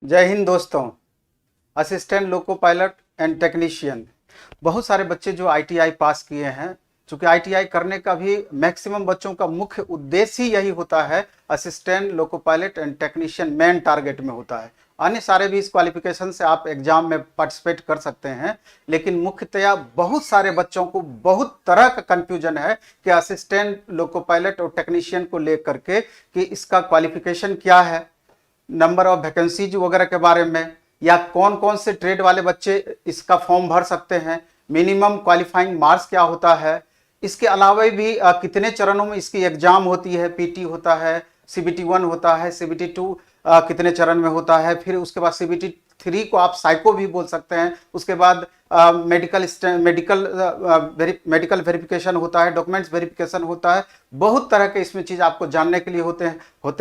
जय हिंद दोस्तों। Assistant loco pilot and technician, बहुत सारे बच्चे जो आईटीआई पास किए हैं, चूंकि आईटीआई करने का भी मैक्सिमम बच्चों का मुख्य उद्देश्य ही यही होता है, assistant loco pilot and technician main target में होता है। अन्य सारे भी इस क्वालिफिकेशन से आप एग्जाम में पार्टिसिपेट कर सकते हैं, लेकिन मुख्यतया बहुत सारे बच्चों को बहुत तरह का कंफ्यूजन है कि असिस्टेंट लोको पायलट और टेक्नीशियन को लेकर के कि इसका क्वालिफिकेशन क्या है, नंबर ऑफ वैकेंसीज वगैरह के बारे में, या कौन कौन से ट्रेड वाले बच्चे इसका फॉर्म भर सकते हैं, मिनिमम क्वालिफाइंग मार्क्स क्या होता है, इसके अलावा भी कितने चरणों में इसकी एग्जाम होती है, पीटी होता है, सीबीटी 1 होता है, सीबीटी 2 कितने चरण में होता है, फिर उसके बाद सीबीटी 3 को आप साइको भी बोल सकते हैं, उसके बाद मेडिकल वेरिफिकेशन होता है, डॉक्यूमेंट्स वेरिफिकेशन होता है, बहुत तरह के इसमें चीज आपको जानने के लिए होते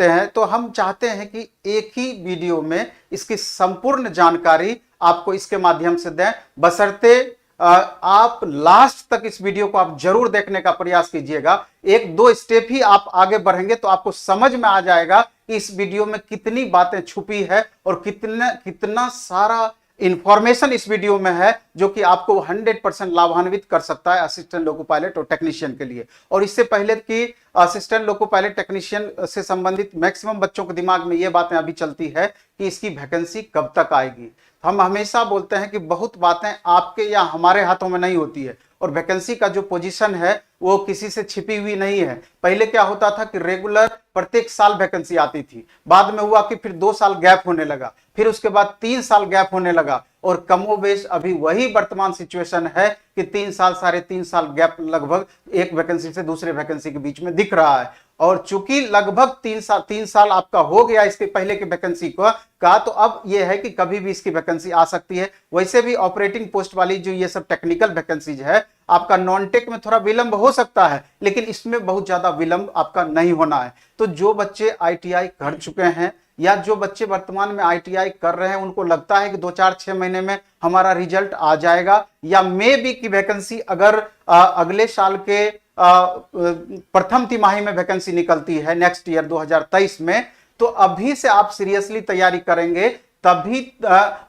हैं। तो हम चाहते हैं कि एक ही वीडियो में इसकी संपूर्ण जानकारी आपको इसके माध्यम से दें, बशर्ते आप लास्ट तक इस वीडियो को आप जरूर देखने का प्रयास कीजिएगा। एक दो स्टेप ही आप आगे बढ़ेंगे तो आपको समझ में आ जाएगा कि इस वीडियो में कितनी बातें छुपी है और कितना सारा इंफॉर्मेशन इस वीडियो में है जो कि आपको 100% लाभान्वित कर सकता है असिस्टेंट लोको पायलट और टेक्नीशियन के लिए। और इससे पहले कि असिस्टेंट लोको पायलट टेक्नीशियन से संबंधित मैक्सिमम बच्चों के दिमाग में ये बातें अभी चलती है कि इसकी वैकेंसी कब तक आएगी। हम हमेशा बोलते हैं कि बहुत बातें आपके या हमारे हाथों में नहीं होती है, और वैकेंसी का जो पोजीशन है वो किसी से छिपी हुई नहीं है। पहले क्या होता था कि रेगुलर प्रत्येक साल वैकेंसी आती थी, बाद में हुआ कि फिर 2 साल गैप होने लगा, फिर उसके बाद 3 साल गैप होने लगा, और कमोबेश अभी वही वर्तमान सिचुएशन है कि 3 साल 3.5 साल गैप लगभग एक वैकेंसी से दूसरे वैकेंसी के बीच में दिख रहा है। और चूंकि लगभग 3 साल आपका हो गया इसके पहले की वैकेंसी का, तो अब यह है कि कभी भी इसकी वैकेंसी आ सकती है। वैसे भी ऑपरेटिंग पोस्ट वाली जो ये सब टेक्निकल वैकेंसीज है, आपका नॉन टेक में थोड़ा विलंब हो सकता है, लेकिन इसमें बहुत ज्यादा विलंब आपका नहीं होना है। तो जो बच्चे आईटीआई कर चुके हैं या जो बच्चे वर्तमान में आईटीआई कर रहे हैं, उनको लगता है कि 2-4-6 महीने में हमारा रिजल्ट आ जाएगा, या मे बी की वैकेंसी अगर अगले साल के प्रथम तिमाही में वैकेंसी निकलती है नेक्स्ट ईयर 2023 में, तो अभी से आप सीरियसली तैयारी करेंगे, तभी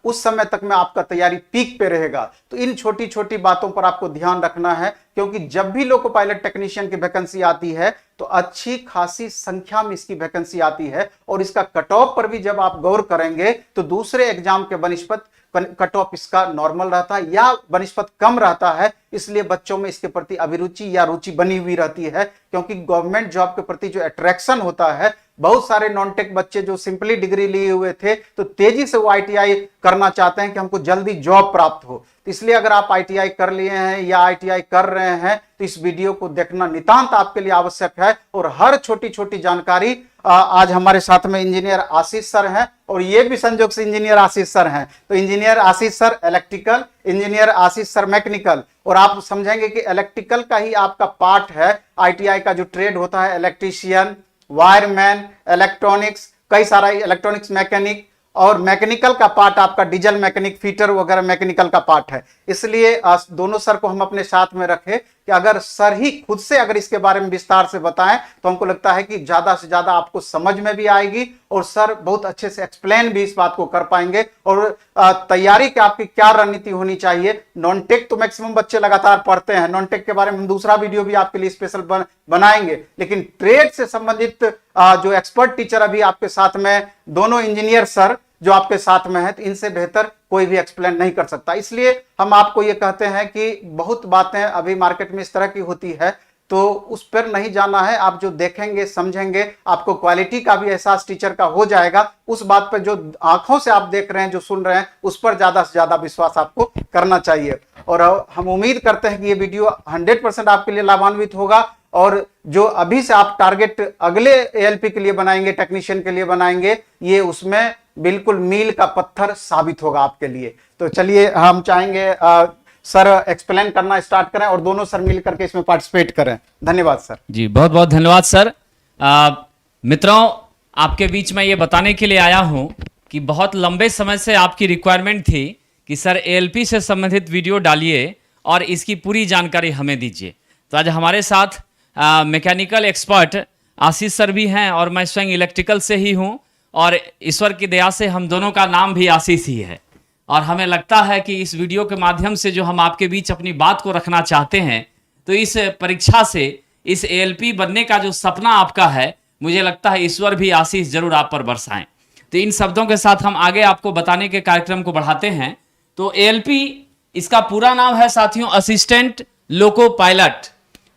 उस समय तक में आपका तैयारी पीक पे रहेगा। तो इन छोटी छोटी बातों पर आपको ध्यान रखना है, क्योंकि जब भी लोको पायलट टेक्नीशियन की वैकेंसी आती है तो अच्छी खासी संख्या में इसकी वैकेंसी आती है, और इसका कट ऑफ पर भी जब आप गौर करेंगे तो दूसरे एग्जाम के बनिस्पत कट ऑफ इसका नॉर्मल रहता है या बनिस्पत कम रहता है। इसलिए बच्चों में इसके प्रति अभिरुचि या रुचि बनी हुई रहती है, क्योंकि गवर्नमेंट जॉब के प्रति जो अट्रैक्शन होता है, बहुत सारे नॉन टेक बच्चे जो सिंपली डिग्री लिए हुए थे तो तेजी से वो आईटीआई करना चाहते हैं कि हमको जल्दी जॉब प्राप्त हो। तो इसलिए अगर आप आईटीआई कर लिए हैं या आईटीआई कर रहे हैं तो इस वीडियो को देखना नितांत आपके लिए आवश्यक है। और हर छोटी छोटी जानकारी, आज हमारे साथ में इंजीनियर आशीष सर हैं, और ये भी संजोग से इंजीनियर आशीष सर हैं। तो इंजीनियर आशीष सर इलेक्ट्रिकल, इंजीनियर आशीष सर मैकेनिकल, और आप समझेंगे कि इलेक्ट्रिकल का ही आपका पार्ट है। आईटीआई का जो ट्रेड होता है, इलेक्ट्रीशियन, वायरमैन, इलेक्ट्रॉनिक्स, कई सारा इलेक्ट्रॉनिक्स मैकेनिक, और मैकेनिकल का पार्ट आपका डीजल मैकेनिक, फीटर वगैरह मैकेनिकल का पार्ट है। इसलिए दोनों सर को हम अपने साथ में रखे कि अगर सर ही खुद से अगर इसके बारे में विस्तार से बताएं तो हमको लगता है कि ज्यादा से ज्यादा आपको समझ में भी आएगी, और सर बहुत अच्छे से एक्सप्लेन भी इस बात को कर पाएंगे। और तैयारी की आपकी क्या रणनीति होनी चाहिए। नॉन टेक तो मैक्सिमम बच्चे लगातार पढ़ते हैं, नॉन टेक के बारे में हम दूसरा वीडियो भी आपके लिए स्पेशल बनाएंगे, लेकिन ट्रेड से संबंधित जो एक्सपर्ट टीचर अभी आपके साथ में, दोनों इंजीनियर सर जो आपके साथ में है, तो इनसे बेहतर कोई भी एक्सप्लेन नहीं कर सकता। इसलिए हम आपको ये कहते हैं कि बहुत बातें अभी मार्केट में इस तरह की होती है, तो उस पर नहीं जाना है। आप जो देखेंगे समझेंगे, आपको क्वालिटी का भी एहसास टीचर का हो जाएगा। उस बात पर जो आंखों से आप देख रहे हैं, जो सुन रहे हैं, उस पर ज्यादा से ज्यादा विश्वास आपको करना चाहिए। और हम उम्मीद करते हैं कि ये वीडियो 100% आपके लिए लाभान्वित होगा, और जो अभी से आप टारगेट अगले एएलपी के लिए बनाएंगे, टेक्नीशियन के लिए बनाएंगे, ये उसमें बिल्कुल मील का पत्थर साबित होगा आपके लिए। तो चलिए, हम चाहेंगे सर एक्सप्लेन करना स्टार्ट करें और दोनों सर मिल करके इसमें पार्टिसिपेट करें। धन्यवाद सर। जी बहुत बहुत धन्यवाद सर। मित्रों, आपके बीच में ये बताने के लिए आया हूं कि बहुत लंबे समय से आपकी रिक्वायरमेंट थी कि सर एएलपी से संबंधित वीडियो डालिए और इसकी पूरी जानकारी हमें दीजिए। तो आज हमारे साथ मैकेनिकल एक्सपर्ट आशीष सर भी हैं, और मैं स्वयं इलेक्ट्रिकल से ही हूं, और ईश्वर की दया से हम दोनों का नाम भी आशीष ही है। और हमें लगता है कि इस वीडियो के माध्यम से जो हम आपके बीच अपनी बात को रखना चाहते हैं, तो इस परीक्षा से, इस एएलपी बनने का जो सपना आपका है, मुझे लगता है ईश्वर भी आशीष जरूर आप पर बरसाएं। तो इन शब्दों के साथ हम आगे आपको बताने के कार्यक्रम को बढ़ाते हैं। तो एएलपी, इसका पूरा नाम है साथियों असिस्टेंट लोको पायलट।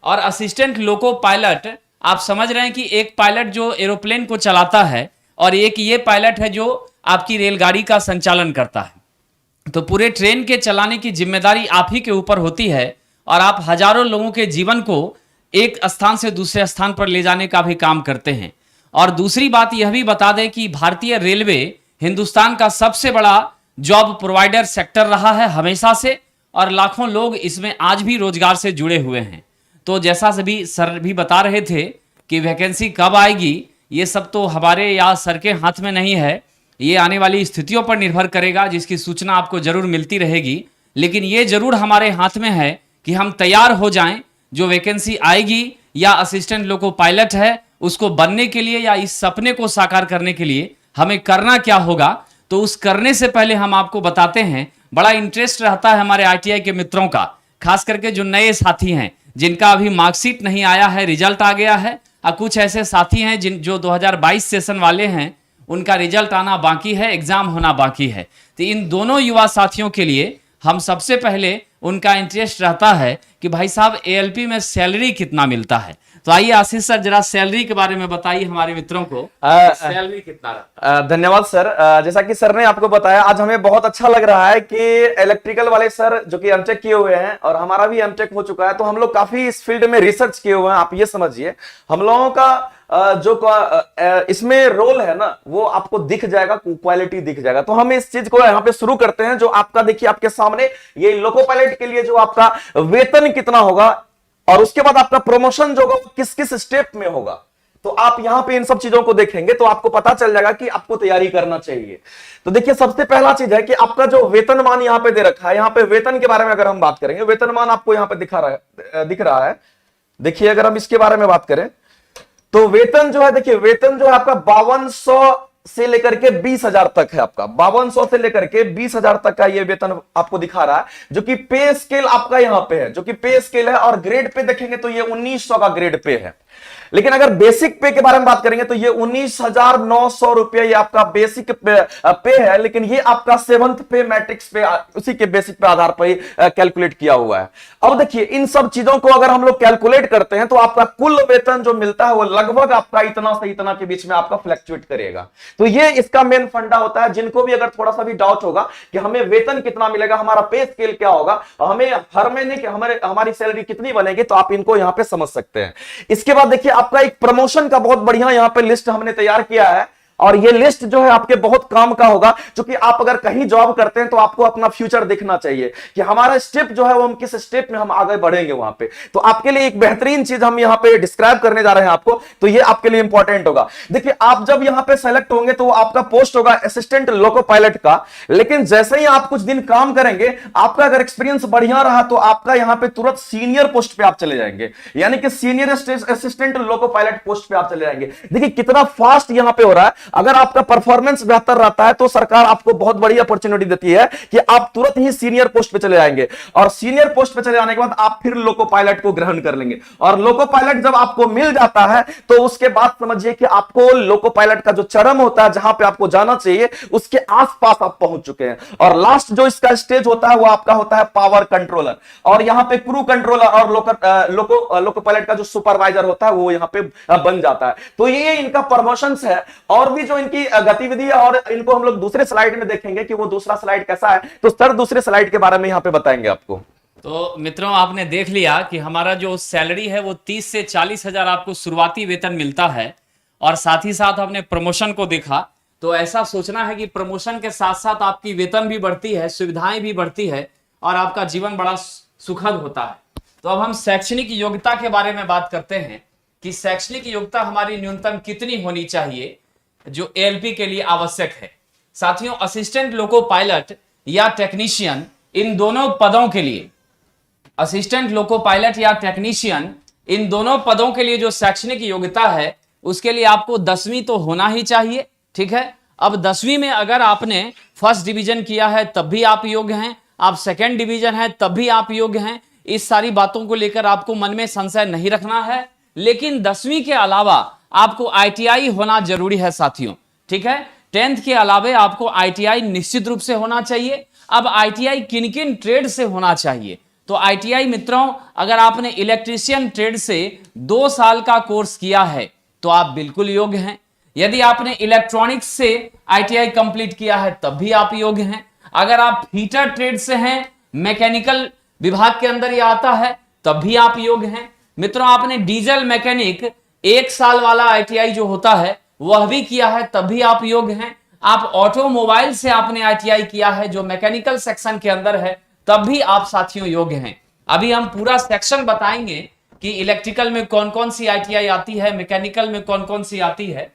और असिस्टेंट लोको पायलट, आप समझ रहे हैं कि एक पायलट जो एरोप्लेन को चलाता है और एक ये पायलट है जो आपकी रेलगाड़ी का संचालन करता है। तो पूरे ट्रेन के चलाने की जिम्मेदारी आप ही के ऊपर होती है और आप हजारों लोगों के जीवन को एक स्थान से दूसरे स्थान पर ले जाने का भी काम करते हैं। और दूसरी बात यह भी बता दें कि भारतीय रेलवे हिंदुस्तान का सबसे बड़ा जॉब प्रोवाइडर सेक्टर रहा है हमेशा से, और लाखों लोग इसमें आज भी रोजगार से जुड़े हुए हैं। तो जैसा सभी सर भी बता रहे थे कि वैकेंसी कब आएगी, ये सब तो हमारे या सर के हाथ में नहीं है, ये आने वाली स्थितियों पर निर्भर करेगा, जिसकी सूचना आपको जरूर मिलती रहेगी। लेकिन ये जरूर हमारे हाथ में है कि हम तैयार हो जाएं, जो वैकेंसी आएगी या असिस्टेंट लोको पायलट है उसको बनने के लिए या इस सपने को साकार करने के लिए हमें करना क्या होगा। तो उस करने से पहले हम आपको बताते हैं, बड़ा इंटरेस्ट रहता है हमारे आईटीआई के मित्रों का, खास करके जो नए साथी हैं जिनका अभी मार्कशीट नहीं आया है, रिजल्ट आ गया है, और कुछ ऐसे साथी हैं जो 2022 सेशन वाले हैं, उनका रिजल्ट आना बाकी है, एग्जाम होना बाकी है। तो इन दोनों युवा साथियों के लिए हम सबसे पहले उनका इंटरेस्ट रहता है कि भाई साहब एएलपी में सैलरी कितना मिलता है। तो आइए आशीष सर जरा सैलरी के बारे में बताइए हमारे मित्रों को, सैलरी कितना रहता है। धन्यवाद सर। जैसा कि सर ने आपको बताया, आज हमें बहुत अच्छा लग रहा है कि इलेक्ट्रिकल वाले सर जो कि एमटेक किए हुए हैं और हमारा भी एमटेक हो चुका है, तो हम लोग काफी इस फील्ड में रिसर्च किए हुए हैं। आप ये समझिए हम लोगों का जो इसमें रोल है ना, वो आपको दिख जाएगा, क्वालिटी दिख जाएगा। तो हम इस चीज को यहाँ पे शुरू करते हैं। जो आपका देखिए आपके सामने ये लोको पायलट के लिए जो आपका वेतन कितना होगा और उसके बाद आपका प्रमोशन जो होगा किस किस स्टेप में होगा, तो आप यहां पे इन सब चीजों को देखेंगे तो आपको पता चल जाएगा कि आपको तैयारी करना चाहिए। तो देखिए सबसे पहला चीज है कि आपका जो वेतनमान यहां पे दे रखा है, यहां पे वेतन के बारे में अगर हम बात करेंगे, वेतनमान आपको यहां पे दिख रहा है। देखिए अगर हम इसके बारे में बात करें तो वेतन जो है, देखिए वेतन जो है आपका 5200 से लेकर के 20,000 तक है। आपका 5200 से लेकर के 20,000 तक का ये वेतन आपको दिखा रहा है, जो कि पे स्केल आपका यहां पे है, जो कि पे स्केल है। और ग्रेड पे देखेंगे तो ये 1900 का ग्रेड पे है। लेकिन अगर बेसिक पे के बारे में बात करेंगे तो ये 19,900 रुपया ये आपका बेसिक पे है। लेकिन ये आपका 7th पे मैट्रिक्स पे उसी के बेसिक पे आधार पर कैलकुलेट किया हुआ है। अब देखिए इन सब चीजों को अगर हम लोग कैलकुलेट करते हैं तो आपका कुल वेतन जो मिलता है वो लगभग आपका इतना से इतना के बीच में आपका फ्लक्चुएट करेगा। तो ये इसका मेन फंडा होता है। जिनको भी अगर थोड़ा सा भी डाउट होगा कि हमें वेतन कितना मिलेगा, हमारा पे स्केल क्या होगा, हमें हर महीने की हमारी सैलरी कितनी बनेगी, तो आप इनको यहां पे समझ सकते हैं। इसके बाद देखिए आपका एक प्रमोशन का बहुत बढ़िया यहां पे लिस्ट हमने तैयार किया है। और ये लिस्ट जो है आपके बहुत काम का होगा, क्योंकि आप अगर कहीं जॉब करते हैं तो आपको अपना फ्यूचर देखना चाहिए कि हमारा स्टेप जो है वो हम किस स्टेप में हम आगे बढ़ेंगे वहां पे। तो आपके लिए एक बेहतरीन चीज हम यहां पे डिस्क्राइब करने जा रहे हैं आपको, तो ये आपके लिए इंपॉर्टेंट होगा। देखिए आप जब यहां पे सेलेक्ट होंगे तो आपका पोस्ट होगा असिस्टेंट लोको पायलट का। लेकिन जैसे ही आप कुछ दिन काम करेंगे, आपका अगर एक्सपीरियंस बढ़िया रहा तो आपका यहां पे तुरंत सीनियर पोस्ट पे आप चले जाएंगे, यानी कि senior assistant loco pilot post पे आप चले जाएंगे। देखिए कितना फास्ट यहां पे हो रहा है। अगर आपका परफॉर्मेंस बेहतर रहता है तो सरकार आपको बहुत बड़ी अपॉर्चुनिटी देती है कि आप तुरंत ही सीनियर पोस्ट पे चले जाएंगे। और सीनियर पोस्ट पे चले जाने के बाद आप फिर लोको पायलट को ग्रहण कर लेंगे। और लोको पायलट जब आपको मिल जाता है तो उसके बाद समझिए कि आपको लोको पायलट का जो चरम होता है, जहां पे आपको जाना चाहिए, उसके आसपास आप पहुंच चुके हैं। और लास्ट जो इसका स्टेज होता है वो आपका होता है पावर कंट्रोलर। और यहां पे क्रू कंट्रोलर और लोको पायलट का जो सुपरवाइजर होता है वो यहां पे बन जाता है। तो ये इनका प्रमोशन है। और भी जो इनकी गतिविधि है, और इनको हम लोग दूसरे स्लाइड में देखेंगे कि वो दूसरा स्लाइड कैसा है। तो सर दूसरे स्लाइड के बारे में यहां पे बताएंगे आपको। तो मित्रों आपने देख लिया कि हमारा जो सैलरी है वो 30 से 40 हजार आपको शुरुआती वेतन मिलता है। और साथ ही साथ हमने प्रमोशन को देखा, तो ऐसा सोचना है कि प्रमोशन के साथ साथ आपकी वेतन भी बढ़ती है, सुविधाएं भी बढ़ती है और आपका जीवन बड़ा सुखद होता है। तो अब हम शैक्षणिक योग्यता के बारे में बात करते हैं कि शैक्षणिक योग्यता हमारी न्यूनतम कितनी होनी चाहिए जो एएलपी के लिए आवश्यक है। साथियों असिस्टेंट लोको पायलट या टेक्नीशियन, इन दोनों पदों के लिए, असिस्टेंट लोको पायलट या टेक्नीशियन, इन दोनों पदों के लिए जो शैक्षणिक योग्यता है उसके लिए आपको 10वीं तो होना ही चाहिए। ठीक है। अब 10वीं में अगर आपने फर्स्ट डिवीजन किया है तब भी आप योग्य हैं, आप सेकंड डिवीजन है तब भी आप योग्य हैं। इस सारी बातों को लेकर आपको मन में संशय नहीं रखना है। लेकिन 10वीं के अलावा आपको आईटीआई होना जरूरी है साथियों, ठीक है। 10th के अलावा आपको आईटीआई निश्चित रूप से होना चाहिए। अब आईटीआई किन किन ट्रेड से होना चाहिए? तो आईटीआई मित्रों, अगर आपने इलेक्ट्रीशियन ट्रेड से 2 साल का कोर्स किया है तो आप बिल्कुल योग्य हैं। यदि आपने इलेक्ट्रॉनिक्स से आईटीआई कंप्लीट किया है तब भी आप योग्य हैं। अगर आप हीटर ट्रेड से हैं, मैकेनिकल विभाग के अंदर ये आता है, तब भी आप योग्य हैं। मित्रों, आपने डीजल मैकेनिक 1 साल वाला आईटीआई जो होता है वह भी किया है तब भी आप योग्य हैं। आप ऑटोमोबाइल से आपने आईटीआई किया है जो मैकेनिकल सेक्शन के अंदर है, तब भी आप साथियों योग्य हैं। अभी हम पूरा सेक्शन बताएंगे कि इलेक्ट्रिकल में कौन कौन सी आईटीआई आती है, मैकेनिकल में कौन कौन सी आती है।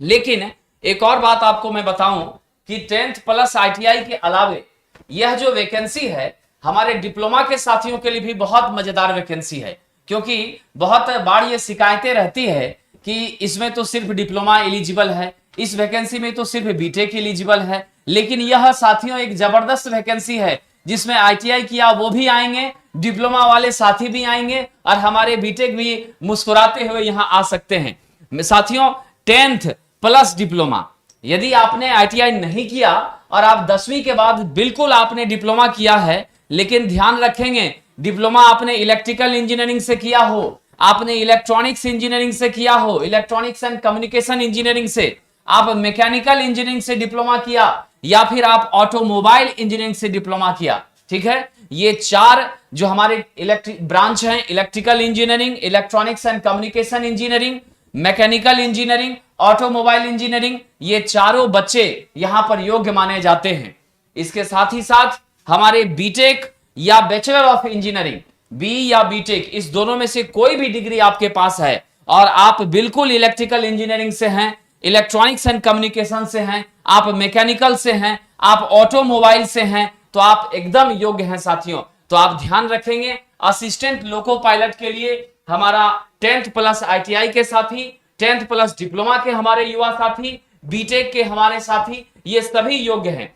लेकिन एक और बात आपको मैं बताऊं कि 10th प्लस आईटीआई के अलावे यह जो वैकेंसी है हमारे डिप्लोमा के साथियों के लिए भी बहुत मजेदार वैकेंसी है, क्योंकि बहुत बार ये शिकायतें रहती है कि इसमें तो सिर्फ डिप्लोमा एलिजिबल है, इस वैकेंसी में तो सिर्फ बीटेक एलिजिबल है। लेकिन यह साथियों एक जबरदस्त वैकेंसी है जिसमें आईटीआई किया वो भी आएंगे, डिप्लोमा वाले साथी भी आएंगे और हमारे बीटेक भी मुस्कुराते हुए यहां आ सकते हैं। साथियों, 10th प्लस डिप्लोमा, यदि आपने आईटीआई नहीं किया और आप 10वीं के बाद बिल्कुल आपने डिप्लोमा किया है, लेकिन ध्यान रखेंगे डिप्लोमा आपने इलेक्ट्रिकल इंजीनियरिंग से किया हो, आपने इलेक्ट्रॉनिक्स इंजीनियरिंग से किया हो, इलेक्ट्रॉनिक्स एंड कम्युनिकेशन इंजीनियरिंग से, आप मैकेनिकल इंजीनियरिंग से डिप्लोमा किया, या फिर आप ऑटोमोबाइल इंजीनियरिंग से डिप्लोमा किया, ठीक है। ये 4 जो हमारे इलेक्ट्रिक ब्रांच हैं, electrical engineering, electronics and communication engineering, mechanical engineering, automobile engineering, ये चारों बच्चे यहां पर योग्य माने जाते हैं। इसके साथ ही साथ हमारे बीटेक या बैचलर ऑफ इंजीनियरिंग, बी या बीटेक, इस दोनों में से कोई भी डिग्री आपके पास है और आप बिल्कुल इलेक्ट्रिकल इंजीनियरिंग से हैं, इलेक्ट्रॉनिक्स एंड कम्युनिकेशन से हैं, आप मैकेनिकल से हैं, आप ऑटोमोबाइल से हैं, तो आप एकदम योग्य हैं साथियों। तो आप ध्यान रखेंगे असिस्टेंट लोको पायलट के लिए हमारा 10th प्लस आईटीआई के साथी, 10th प्लस डिप्लोमा के हमारे युवा साथी, बीटेक के हमारे साथी, ये सभी योग्य हैं।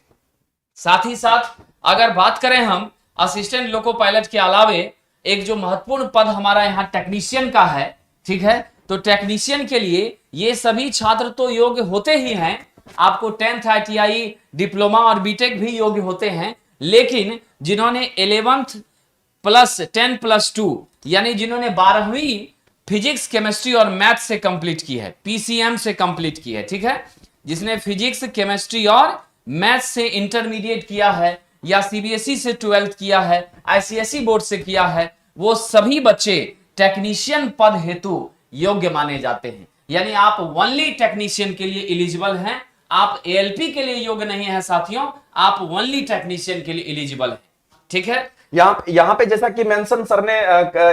साथ ही साथ अगर बात करें हम असिस्टेंट लोको पायलट के अलावे एक जो महत्वपूर्ण पद हमारा यहाँ टेक्नीशियन का है, ठीक है, तो टेक्नीशियन के लिए ये सभी छात्र तो योग्य होते ही हैं। आपको 10th आईटीआई, डिप्लोमा और बीटेक भी योग्य होते हैं, लेकिन जिन्होंने 11th प्लस 10 प्लस 2 यानी जिन्होंने 12वीं फिजिक्स, केमिस्ट्री और मैथ से कंप्लीट की है, पीसीएम से कंप्लीट की है, ठीक है, जिसने फिजिक्स, केमिस्ट्री और मैथ से इंटरमीडिएट किया है या सीबीएसई से 12th किया है, आईसीएसई बोर्ड से किया है, वो सभी बच्चे टेक्नीशियन पद हेतु योग्य माने जाते हैं। यानी आप ओनली टेक्नीशियन के लिए एलिजिबल हैं, आप एएलपी के लिए योग्य नहीं है साथियों, आप ओनली टेक्नीशियन के लिए एलिजिबल है, ठीक है। यहाँ पे जैसा कि मेंशन सर ने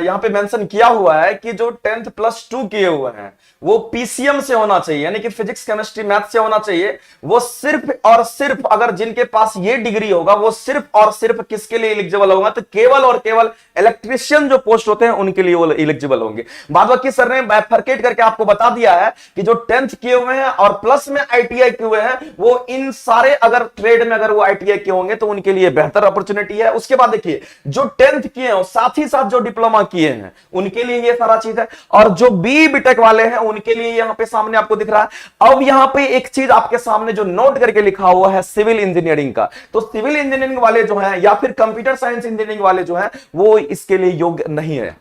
यहाँ पे मेंशन किया हुआ है कि जो 10th प्लस 2 किए हुए हैं वो पीसीएम से होना चाहिए, यानी कि फिजिक्स, केमिस्ट्री, मैथ से होना चाहिए। वो सिर्फ और सिर्फ अगर जिनके पास ये डिग्री होगा वो सिर्फ और सिर्फ किसके लिए एलिजिबल होगा, तो केवल और केवल इलेक्ट्रिशियन जो पोस्ट होते हैं उनके लिए वो एलिजिबल होंगे। बाद बाकी सर ने बाइफरकेट करके आपको बता दिया है कि जो 10th किए हुए हैं और प्लस में आईटीआई किए हुए हैं वो इन सारे अगर ट्रेड में अगर वो आईटीआई किए होंगे तो उनके लिए बेहतर अपॉर्चुनिटी है। उसके बाद देखिए जो 10th किए हैं साथ ही साथ जो डिप्लोमा किए हैं उनके लिए ये सारा चीज है, और जो बी बीटेक वाले हैं उनके लिए यहां पे सामने आपको दिख रहा है। अब यहां पे एक चीज आपके सामने जो नोट करके लिखा हुआ है सिविल इंजीनियरिंग का, तो सिविल इंजीनियरिंग वाले जो हैं या फिर कंप्यूटर साइंस इंजीनियरिंग वाले जो हैं वो इसके लिए योग्य नहीं है।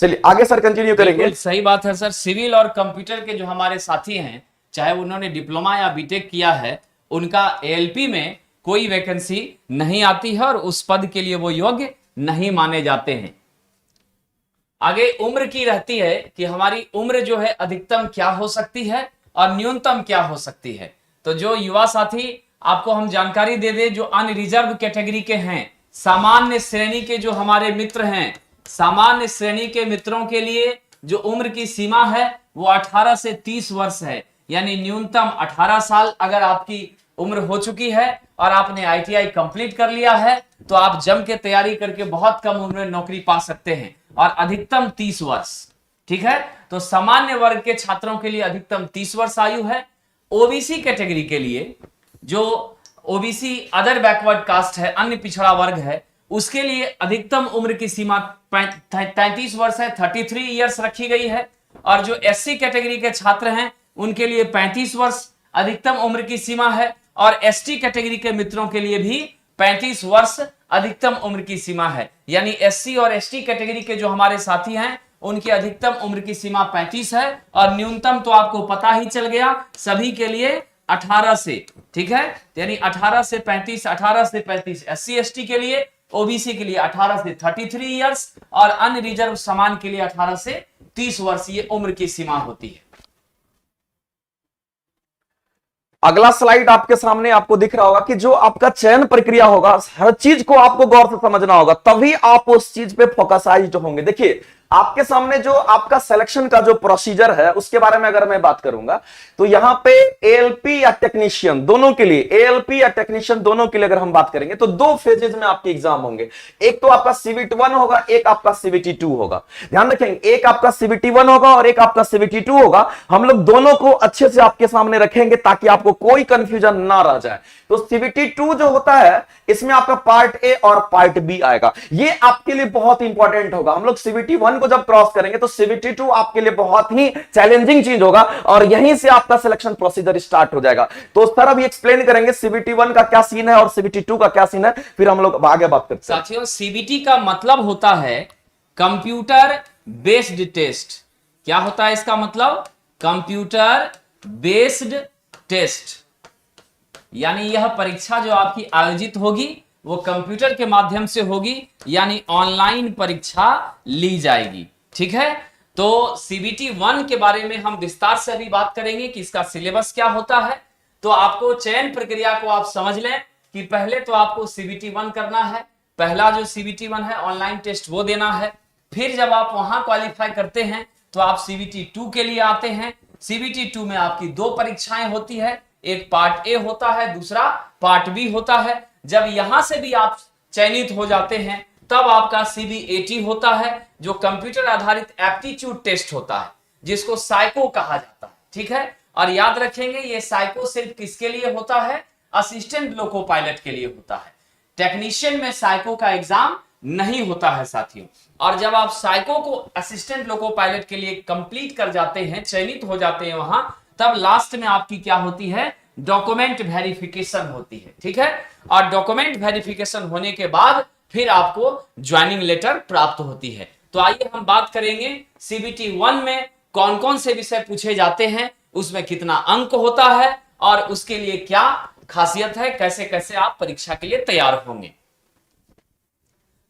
चलिए आगे सर कंटिन्यू करेंगे। सही बात है सर, सिविल और कंप्यूटर के जो हमारे साथी हैं, चाहे उन्होंने डिप्लोमा या बीटेक किया है, उनका एएलपी में कोई वैकेंसी नहीं आती है और उस पद के लिए वो योग्य नहीं माने जाते हैं। आगे उम्र की रहती है कि हमारी उम्र जो है अधिकतम क्या हो सकती है और न्यूनतम क्या हो सकती है। तो जो युवा साथी आपको हम जानकारी दे दे, जो अनरिजर्व कैटेगरी के हैं, सामान्य श्रेणी के जो हमारे मित्र हैं, सामान्य श्रेणी के मित्रों के लिए जो उम्र की सीमा है वो 18 से 30 वर्ष है। यानी न्यूनतम 18 साल अगर आपकी उम्र हो चुकी है और आपने आईटीआई कंप्लीट कर लिया है तो आप जम के तैयारी करके बहुत कम उम्र में नौकरी पा सकते हैं, और अधिकतम 30 वर्ष, ठीक है। तो सामान्य वर्ग के छात्रों के लिए अधिकतम 30 वर्ष आयु है। ओबीसी कैटेगरी के लिए, जो ओबीसी अदर बैकवर्ड कास्ट है, अन्य पिछड़ा वर्ग है, उसके लिए अधिकतम उम्र की सीमा 33 वर्ष है, 33 इयर्स रखी गई है। और जो एससी कैटेगरी के छात्र हैं उनके लिए 35 वर्ष अधिकतम उम्र की सीमा है। और एसटी कैटेगरी के मित्रों के लिए भी 35 वर्ष अधिकतम उम्र की सीमा है। यानी एससी और एसटी कैटेगरी के जो हमारे साथी हैं उनकी अधिकतम उम्र की सीमा 35 है और न्यूनतम तो आपको पता ही चल गया, सभी के लिए 18 से, ठीक है। यानी 18 से 35, 18 से 35 एससी एसटी के लिए, ओबीसी के लिए 18 से 33 इयर्स और अन्य रिजर्व समान के लिए 18 से 30 वर्ष ये उम्र की सीमा होती है। अगला स्लाइड आपके सामने आपको दिख रहा होगा कि जो आपका चयन प्रक्रिया होगा, हर चीज को आपको गौर से समझना होगा, तभी आप उस चीज पे फोकसाइज्ड होंगे। देखिए आपके सामने जो आपका सिलेक्शन का जो प्रोसीजर है उसके बारे में अगर मैं बात करूंगा तो यहां पे एएलपी या टेक्नीशियन दोनों के लिए, एएलपी या टेक्नीशियन दोनों के लिए अगर हम बात करेंगे तो दो फेजेज में आपके एग्जाम होंगे। एक तो आपका सीबीटी 1 होगा, एक आपका सीबीटी 2 होगा। ध्यान रखेंगे, एक आपका सीबीटी 1 होगा और एक आपका सीबीटी 2 होगा। हम लोग दोनों को अच्छे से आपके सामने रखेंगे ताकि आपको कोई कंफ्यूजन ना रह जाए। तो सीबीटी 2 जो होता है इसमें आपका पार्ट ए और पार्ट बी आएगा, ये आपके लिए बहुत इंपॉर्टेंट होगा। हम लोग सीबीटी 1 को जब क्रॉस करेंगे तो सीबीटी 2 आपके लिए बहुत ही चैलेंजिंग चीज होगा और यहीं से आपका सिलेक्शन प्रोसीजर स्टार्ट हो जाएगा। तो सर अभी एक्सप्लेन करेंगे सीबीटी 1 का क्या सीन है और सीबीटी 2 का क्या सीन है, फिर हम लोग आगे बात करते हैं। साथियों, सीबीटी का मतलब होता है कंप्यूटर बेस्ड टेस्ट। क्या होता है इसका मतलब? Computer based test. यानी यह परीक्षा जो आपकी आयोजित होगी वो कंप्यूटर के माध्यम से होगी, यानी ऑनलाइन परीक्षा ली जाएगी, ठीक है। तो सीबीटी 1 के बारे में हम विस्तार से अभी बात करेंगे कि इसका सिलेबस क्या होता है। तो आपको चयन प्रक्रिया को आप समझ लें कि पहले तो आपको सीबीटी 1 करना है, पहला जो सीबीटी 1 है ऑनलाइन टेस्ट वो देना है। फिर जब आप वहां क्वालिफाई करते हैं तो आप सीबीटी 2 के लिए आते हैं। सीबीटी 2 में आपकी दो परीक्षाएं होती है, एक पार्ट ए होता है, दूसरा पार्ट बी होता है। जब यहां से भी आप चयनित हो जाते हैं तब आपका सीबीएटी होता है जो कंप्यूटर आधारित एप्टीट्यूड टेस्ट होता है, जिसको साइको कहा जाता है, ठीक है। और याद रखेंगे ये साइको सिर्फ किसके लिए होता है? असिस्टेंट लोको पायलट के लिए होता है। टेक्नीशियन में साइको का एग्जाम नहीं होता है साथियों। और जब आप साइको को असिस्टेंट लोको पायलट के लिए कंप्लीट कर जाते हैं, चयनित हो जाते हैं वहां, तब लास्ट में आपकी क्या होती है? डॉक्यूमेंट वेरिफिकेशन होती है, ठीक है। और डॉक्यूमेंट वेरिफिकेशन होने के बाद फिर आपको ज्वाइनिंग लेटर प्राप्त होती है। तो आइए हम बात करेंगे सीबीटी 1 में कौन कौन से विषय पूछे जाते हैं, उसमें कितना अंक होता है और उसके लिए क्या खासियत है, कैसे कैसे आप परीक्षा के लिए तैयार होंगे।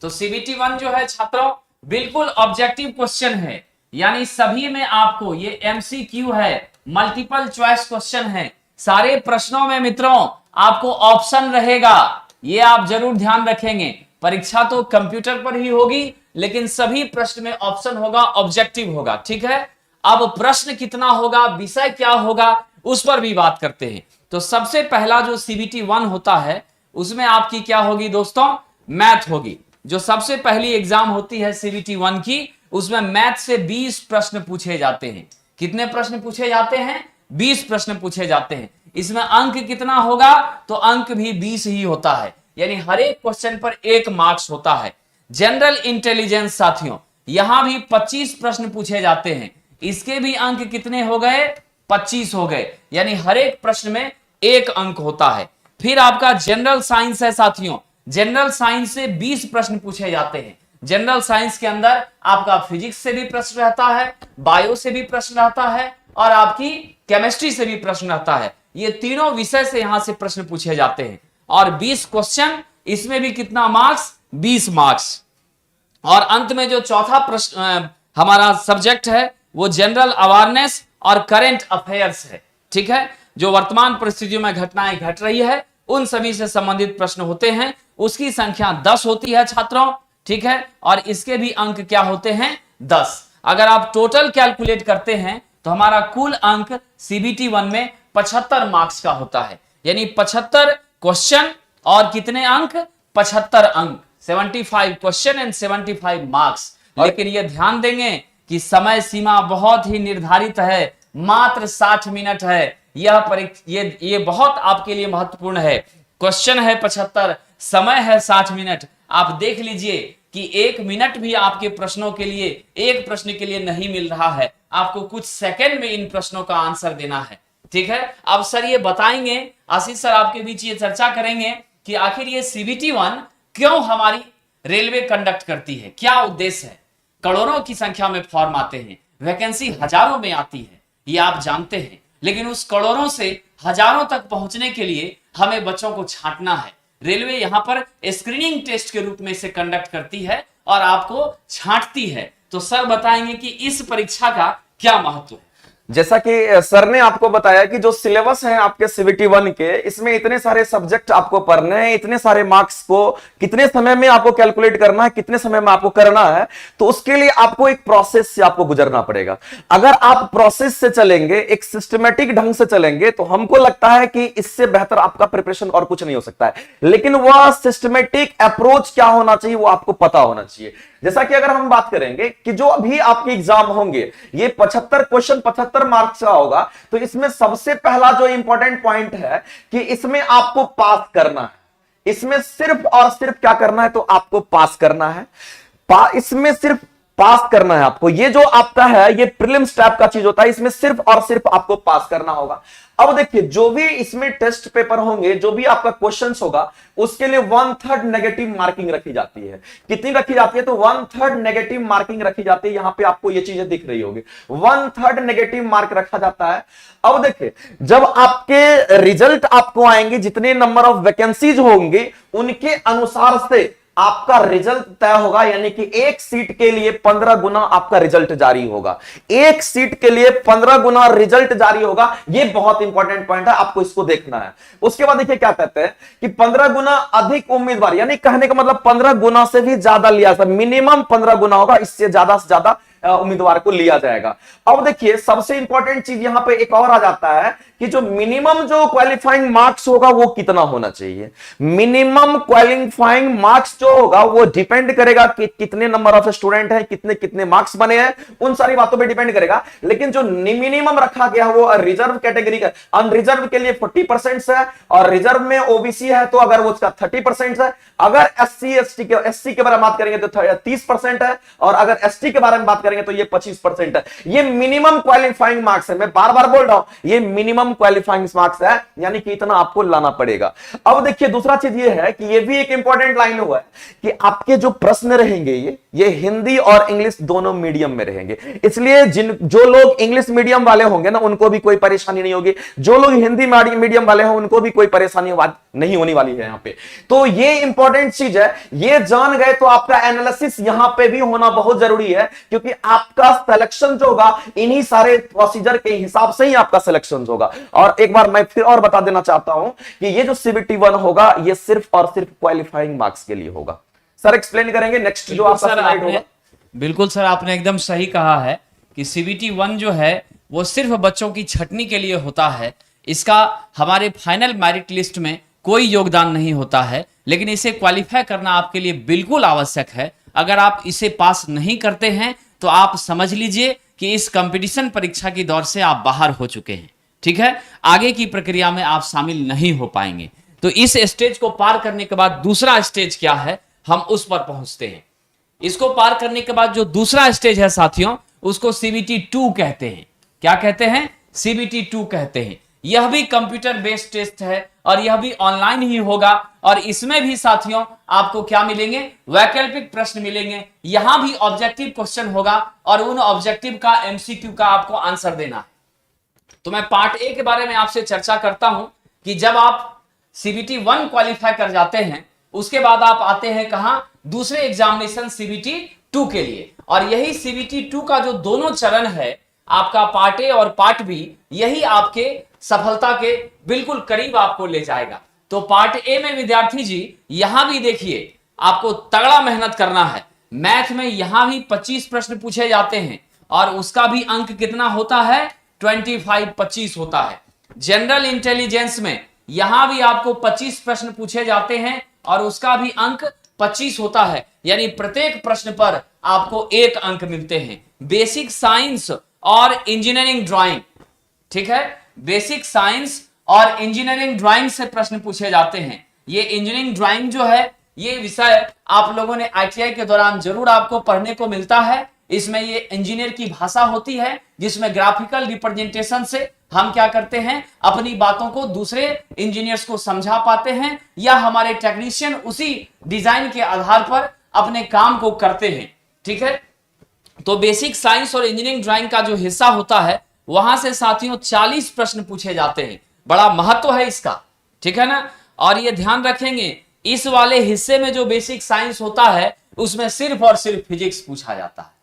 तो सीबीटी 1 जो है छात्रों बिल्कुल ऑब्जेक्टिव क्वेश्चन है, यानी सभी में आपको ये एमसीक्यू है, मल्टीपल चॉइस क्वेश्चन है। सारे प्रश्नों में मित्रों आपको ऑप्शन रहेगा, ये आप जरूर ध्यान रखेंगे। परीक्षा तो कंप्यूटर पर ही होगी लेकिन सभी प्रश्न में ऑप्शन होगा, ऑब्जेक्टिव होगा, ठीक है। अब प्रश्न कितना होगा, विषय क्या होगा, उस पर भी बात करते हैं। तो सबसे पहला जो सीबीटी 1 होता है उसमें आपकी क्या होगी दोस्तों? मैथ होगी। जो सबसे पहली एग्जाम होती है सीबीटी 1 की, उसमें मैथ से 20 प्रश्न पूछे जाते हैं। कितने प्रश्न पूछे जाते हैं? 20 प्रश्न पूछे जाते हैं। इसमें अंक कितना होगा? तो अंक भी 20 ही होता है, यानी हर एक क्वेश्चन पर 1 मार्क्स होता है। जनरल इंटेलिजेंस साथियों यहां भी 25 प्रश्न पूछे जाते हैं, इसके भी अंक कितने हो गए? 25 हो गए, यानी हर एक प्रश्न में 1 अंक होता है। फिर आपका जनरल साइंस है साथियों, जनरल साइंस से 20 प्रश्न पूछे जाते हैं। जनरल साइंस के अंदर आपका फिजिक्स से भी प्रश्न रहता है, बायो से भी प्रश्न रहता है और आपकी केमिस्ट्री से भी प्रश्न रहता है। ये तीनों विषय से यहां से प्रश्न पूछे जाते हैं और 20 क्वेश्चन, इसमें भी कितना मार्क्स? 20 मार्क्स। और अंत में जो चौथा प्रश्न हमारा सब्जेक्ट है वो जनरल अवेयरनेस और करंट अफेयर्स है, ठीक है। जो वर्तमान परिस्थितियों में घटनाएं घट रही है उन सभी से संबंधित प्रश्न होते हैं। उसकी संख्या 10 होती है छात्रों, ठीक है। और इसके भी अंक क्या होते हैं? 10। अगर आप टोटल कैलकुलेट करते हैं तो हमारा कुल अंक सीबीटी 1 में 75 मार्क्स का होता है, यानी 75 क्वेश्चन और कितने अंक? 75 अंक, 75 क्वेश्चन एंड 75 मार्क्स। लेकिन ये ध्यान देंगे कि समय सीमा बहुत ही निर्धारित है, मात्र 60 मिनट है, ये बहुत आपके लिए महत्वपूर्ण है। क्वेश्चन है 75, समय है 60 मिनट। आप देख लीजिए कि 1 मिनट भी आपके प्रश्नों के लिए, एक प्रश्न के लिए नहीं मिल रहा है। आपको कुछ सेकंड में इन प्रश्नों का आंसर देना है। ठीक है, अब सर ये बताएंगे, आशीष सर आपके बीच ये चर्चा करेंगे कि आखिर ये CBT 1 क्यों हमारी रेलवे कंडक्ट करती है, क्या उद्देश्य है। करोड़ों की संख्या में फॉर्म आते हैं, वैकेंसी हजारों में आती है, ये आप जानते हैं, लेकिन उस करोड़ों से हजारों तक पहुंचने के लिए हमें बच्चों को छांटना है। रेलवे यहां पर स्क्रीनिंग टेस्ट के रूप में इसे कंडक्ट करती है और आपको छांटती है। तो सर बताएंगे कि इस परीक्षा का क्या महत्व है। जैसा कि सर ने आपको बताया कि जो सिलेबस है आपके CBT 1 के, इसमें इतने सारे सब्जेक्ट आपको पढ़ने हैं, इतने सारे मार्क्स को कितने समय में आपको कैलकुलेट करना है, कितने समय में आपको करना है, तो उसके लिए आपको एक प्रोसेस से आपको गुजरना पड़ेगा। अगर आप प्रोसेस से चलेंगे, एक सिस्टमेटिक ढंग से चलेंगे, तो हमको लगता है कि इससे बेहतर आपका प्रिपरेशन और कुछ नहीं हो सकता है। लेकिन वह सिस्टमेटिक अप्रोच क्या होना चाहिए वो आपको पता होना चाहिए। जैसा कि अगर हम बात करेंगे कि जो अभी आपके एग्जाम होंगे, ये 75 क्वेश्चन 75 मार्क्स का होगा, तो इसमें सबसे पहला जो इंपॉर्टेंट पॉइंट है कि इसमें आपको पास करना है। इसमें सिर्फ और सिर्फ क्या करना है, तो आपको पास करना है। इसमें सिर्फ पास करना है आपको। ये जो आपका है ये प्रीलिम्स टाइप का चीज होता है, इसमें सिर्फ और सिर्फ आपको पास करना होगा। अब देखिए, जो भी इसमें टेस्ट पेपर होंगे, जो भी आपका क्वेश्चंस होगा, उसके लिए 1/3 नेगेटिव मार्किंग रखी जाती है। कितनी रखी जाती है, तो 1/3 नेगेटिव मार्किंग रखी जाती है। यहां पे आपको ये चीजें दिख रही होगी, 1/3 नेगेटिव मार्क रखा जाता है। अब देखिए, जब आपके रिजल्ट आपको आएंगे, जितने नंबर ऑफ वैकेंसीज होंगे उनके अनुसार से आपका रिजल्ट तय होगा। यानी कि एक सीट के लिए 15 गुना आपका रिजल्ट जारी होगा। एक सीट के लिए 15 गुना रिजल्ट जारी होगा। यह बहुत इंपॉर्टेंट पॉइंट है, आपको इसको देखना है। उसके बाद देखिए क्या कहते हैं कि 15 गुना अधिक उम्मीदवार, यानी कहने का मतलब 15 गुना से भी ज्यादा लिया जाता है। मिनिमम 15 गुना होगा, इससे ज्यादा से ज्यादा उम्मीदवार को लिया जाएगा। अब देखिए, सबसे इंपॉर्टेंट चीज यहां पे एक और आ जाता है कि जो मिनिमम जो क्वालिफाइंग मार्क्स होगा वो कितना होना चाहिए। मिनिमम क्वालिफाइंग मार्क्स जो होगा वो डिपेंड करेगा कि कितने नंबर ऑफ स्टूडेंट हैं, कितने कितने मार्क्स बने हैं, उन सारी बातों पे डिपेंड करेगा। लेकिन जो मिनिमम रखा गया वो रिजर्व कैटेगरी का, अनरिजर्व के लिए 40% है, और रिजर्व में ओबीसी है तो अगर वो उसका 30% है। अगर एससी के बारे में बात करेंगे तो 30% है, और अगर एसटी के बारे में बात करेंगे तो ये 25% है। ये मिनिमम क्वालिफाइंग मार्क्स है। मैं बार बार बोल रहा हूं, ये मिनिमम क्वालिफाइंग मार्क्स है, यानी कि इतना आपको लाना पड़ेगा। अब देखिए, दूसरा चीज ये है कि ये भी एक इंपॉर्टेंट लाइन हुआ है कि आपके जो प्रश्न रहेंगे ये हिंदी और इंग्लिश दोनों मीडियम में रहेंगे। इसलिए जो लोग इंग्लिश मीडियम वाले होंगे ना, उनको भी कोई परेशानी नहीं होगी। जो लोग हिंदी मीडियम वाले हैं उनको भी कोई परेशानी नहीं होने वाली है यहां पे। तो ये इंपॉर्टेंट चीज है, ये जान गए तो आपका एनालिसिस यहां पे भी होना बहुत जरूरी है, क्योंकि आपका सिलेक्शन जो होगा इन्हीं सारे प्रोसीजर के हिसाब से ही आपका सिलेक्शन होगा। और एक बार मैं फिर और बता देना चाहता हूं कि ये जो CBT 1 होगा ये सिर्फ और सिर्फ क्वालिफाइंग मार्क्स के लिए होगा। सर एक्सप्लेन करेंगे नेक्स्ट जो आपका स्लाइड होगा। बिल्कुल सर, आपने एकदम सही कहा है कि CBT 1 जो है वो सिर्फ बच्चों की छटनी के लिए होता है। इसका हमारे फाइनल मेरिट लिस्ट में कोई योगदान नहीं होता है, लेकिन इसे क्वालिफाई करना आपके लिए बिल्कुल आवश्यक है। अगर आप इसे पास नहीं करते हैं तो आप समझ लीजिए कि इस कंपटीशन परीक्षा की दौर से आप बाहर हो चुके हैं। ठीक है, आगे की प्रक्रिया में आप शामिल नहीं हो पाएंगे। तो इस स्टेज को पार करने के बाद दूसरा स्टेज क्या है, हम उस पर पहुंचते हैं। इसको पार करने के बाद जो दूसरा स्टेज है साथियों, उसको CBT 2 कहते हैं। क्या कहते हैं, CBT 2 कहते हैं। यह भी कंप्यूटर बेस्ड टेस्ट है और यह भी ऑनलाइन ही होगा, और इसमें भी साथियों आपको क्या मिलेंगे, वैकल्पिक प्रश्न मिलेंगे। यहां भी ऑब्जेक्टिव क्वेश्चन होगा और उन ऑब्जेक्टिव का MCQ का आपको आंसर देना है। तो मैं पार्ट ए के बारे में आपसे चर्चा करता हूं कि जब आप CBT 1 क्वालिफाई कर जाते हैं, उसके बाद आप आते हैं कहां, दूसरे एग्जामिनेशन CBT 2 के लिए। और यही CBT 2 का जो दोनों चरण है, आपका पार्ट ए और पार्ट बी, यही आपके सफलता के बिल्कुल करीब आपको ले जाएगा। तो पार्ट ए में विद्यार्थी जी यहां भी देखिए, आपको तगड़ा मेहनत करना है। मैथ में यहां भी 25 प्रश्न पूछे जाते हैं और उसका भी अंक कितना होता है, 25 होता है। जनरल इंटेलिजेंस में यहां भी आपको 25 प्रश्न पूछे जाते हैं और उसका भी अंक 25 होता है, यानी प्रत्येक प्रश्न पर आपको 1 अंक मिलते हैं। बेसिक साइंस और इंजीनियरिंग ड्राइंग, ठीक है, बेसिक साइंस और इंजीनियरिंग ड्राइंग से प्रश्न पूछे जाते हैं। ये इंजीनियरिंग ड्राइंग जो है, ये विषय आप लोगों ने आईटीआई के दौरान जरूर आपको पढ़ने को मिलता है। इसमें ये इंजीनियर की भाषा होती है, जिसमें ग्राफिकल रिप्रेजेंटेशन से हम क्या करते हैं, अपनी बातों को दूसरे इंजीनियर्स को समझा पाते हैं, या हमारे टेक्नीशियन उसी डिजाइन के आधार पर अपने काम को करते हैं। ठीक है, तो बेसिक साइंस और इंजीनियरिंग ड्राइंग का जो हिस्सा होता है, वहां से साथियों 40 प्रश्न पूछे जाते हैं। बड़ा महत्व है इसका, ठीक है ना। और ये ध्यान रखेंगे, इस वाले हिस्से में जो बेसिक साइंस होता है, उसमें सिर्फ और सिर्फ फिजिक्स पूछा जाता है।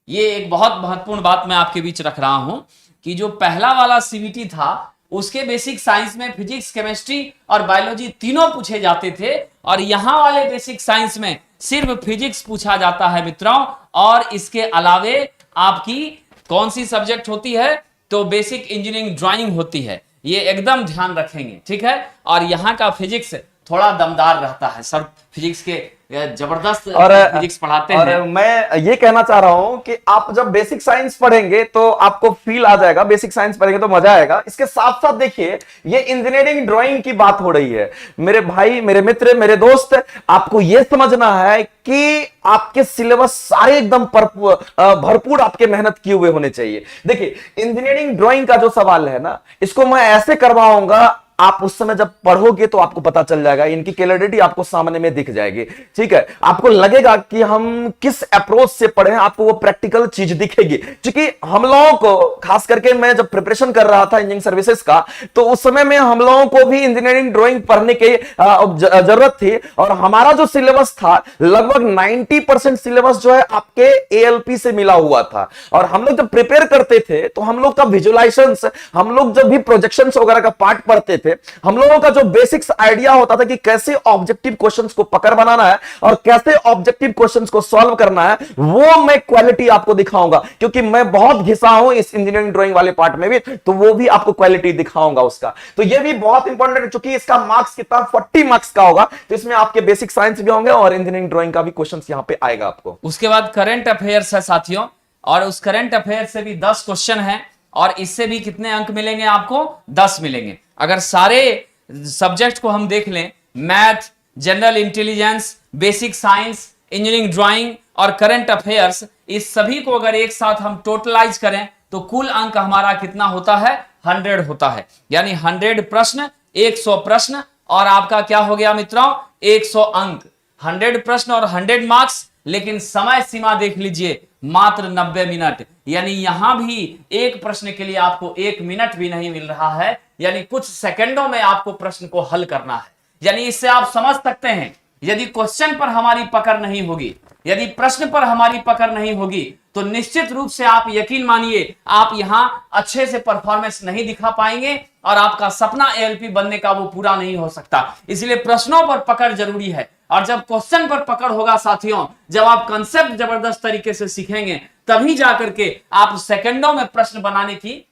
ये एक बहुत महत्वपूर्ण बात मैं आपके बीच रख रहा हूं कि जो पहला वाला सीबीटी था, उसके बेसिक साइंस में फिजिक्स, केमिस्ट्री और बायोलॉजी तीनों पूछे जाते थे, और यहां वाले बेसिक साइंस में सिर्फ फिजिक्स पूछा जाता है मित्रों। और इसके अलावे आपकी कौन सी सब्जेक्ट होती है, तो बेसिक इंजीनियरिंग ड्राइंग होती है। ये एकदम ध्यान रखेंगे, ठीक है। और यहाँ का फिजिक्स थोड़ा दमदार रहता है, सर फिजिक्स के जबरदस्त फिजिक्स पढ़ाते हैं। और मैं ये कहना चाह रहा हूं कि आप जब बेसिक साइंस पढ़ेंगे तो आपको फील आ जाएगा, बेसिक साइंस पढ़ेंगे तो मजा आएगा। इसके साथ साथ देखिए, ये इंजीनियरिंग ड्राइंग की बात हो रही है। मेरे भाई, मेरे मित्र, मेरे दोस्त, आपको यह समझना है कि आपके सिलेबस सारे एकदम भरपूर आपके मेहनत किए हुए होने चाहिए। देखिए, इंजीनियरिंग ड्राइंग का जो सवाल है ना, इसको मैं ऐसे करवाऊंगा, आप उस समय जब पढ़ोगे तो आपको पता चल जाएगा, इनकी क्लैरिटी आपको सामने में दिख जाएगी। ठीक है, आपको लगेगा कि हम किस अप्रोच से पढ़े हैं, आपको वो प्रैक्टिकल चीज दिखेगी। क्योंकि हम लोगों को, खास करके मैं जब प्रिपरेशन कर रहा था इंजीनियरिंग सर्विसेज का, तो उस समय में हम लोगों को भी इंजीनियरिंग ड्राइंग पढ़ने की जरूरत थी। और हमारा जो सिलेबस था, लगभग 90% सिलेबस जो है आपके एएलपी से मिला हुआ था। और हम लोग जब प्रिपेयर करते थे, तो हम लोग का विजुअलाइजेशन, हम लोग जब भी प्रोजेक्शन वगैरह का पार्ट पढ़ते थे, हम लोगों का जो बेसिक्स आइडिया होता था कि कैसे ऑब्जेक्टिव क्वेश्चंस को पकड़ बनाना है और कैसे ऑब्जेक्टिव क्वेश्चंस को सॉल्व करना है, वो मैं क्वालिटी आपको दिखाऊंगा। क्योंकि मैं बहुत घिसा हूं इस इंजीनियरिंग ड्राइंग वाले पार्ट में भी, तो वो भी आपको क्वालिटी दिखाऊंगा उसका। तो ये भी बहुत इंपॉर्टेंट है, क्योंकि इसका मार्क्स कितना 40 मार्क्स का होगा, तो इसमें आपके बेसिक साइंस भी होंगे और इंजीनियरिंग ड्राइंग का भी क्वेश्चन यहां पे आएगा आपको। उसके बाद करंट अफेयर्स है साथियों, और उस करंट अफेयर से भी 10 क्वेश्चन है, और इससे भी कितने अंक मिलेंगे आपको? 10 मिलेंगे। अगर सारे सब्जेक्ट को हम देख लें, math, general intelligence, basic science, engineering drawing और करंट अफेयर्स, इस सभी को अगर एक साथ हम टोटलाइज करें तो कुल अंक हमारा कितना होता है? 100 होता है। यानी 100 प्रश्न, 100 प्रश्न, और आपका क्या हो गया मित्रों? 100 अंक। 100 प्रश्न और 100 मार्क्स, लेकिन समय सीमा देख लीजिए, मात्र 90 मिनट। यानी यहां भी एक प्रश्न के लिए आपको 1 मिनट भी नहीं मिल रहा है, यानी कुछ सेकंडों में आपको प्रश्न को हल करना है। यानी इससे आप समझ सकते हैं, यदि क्वेश्चन पर हमारी पकड़ नहीं होगी, यदि प्रश्न पर हमारी पकड़ नहीं होगी, तो निश्चित रूप से आप यकीन मानिए, आप यहां अच्छे से परफॉर्मेंस नहीं दिखा पाएंगे, और आपका सपना एएलपी बनने का वो पूरा नहीं हो सकता। इसलिए प्रश्नों पर पकड़ जरूरी है। और जब क्वेश्चन पर पकड़ होगा साथियों, जब आप कंसेप्ट जबरदस्त तरीके से सीखेंगे, तभी जाकर के आप सेकंडों में प्रश्न बनाने की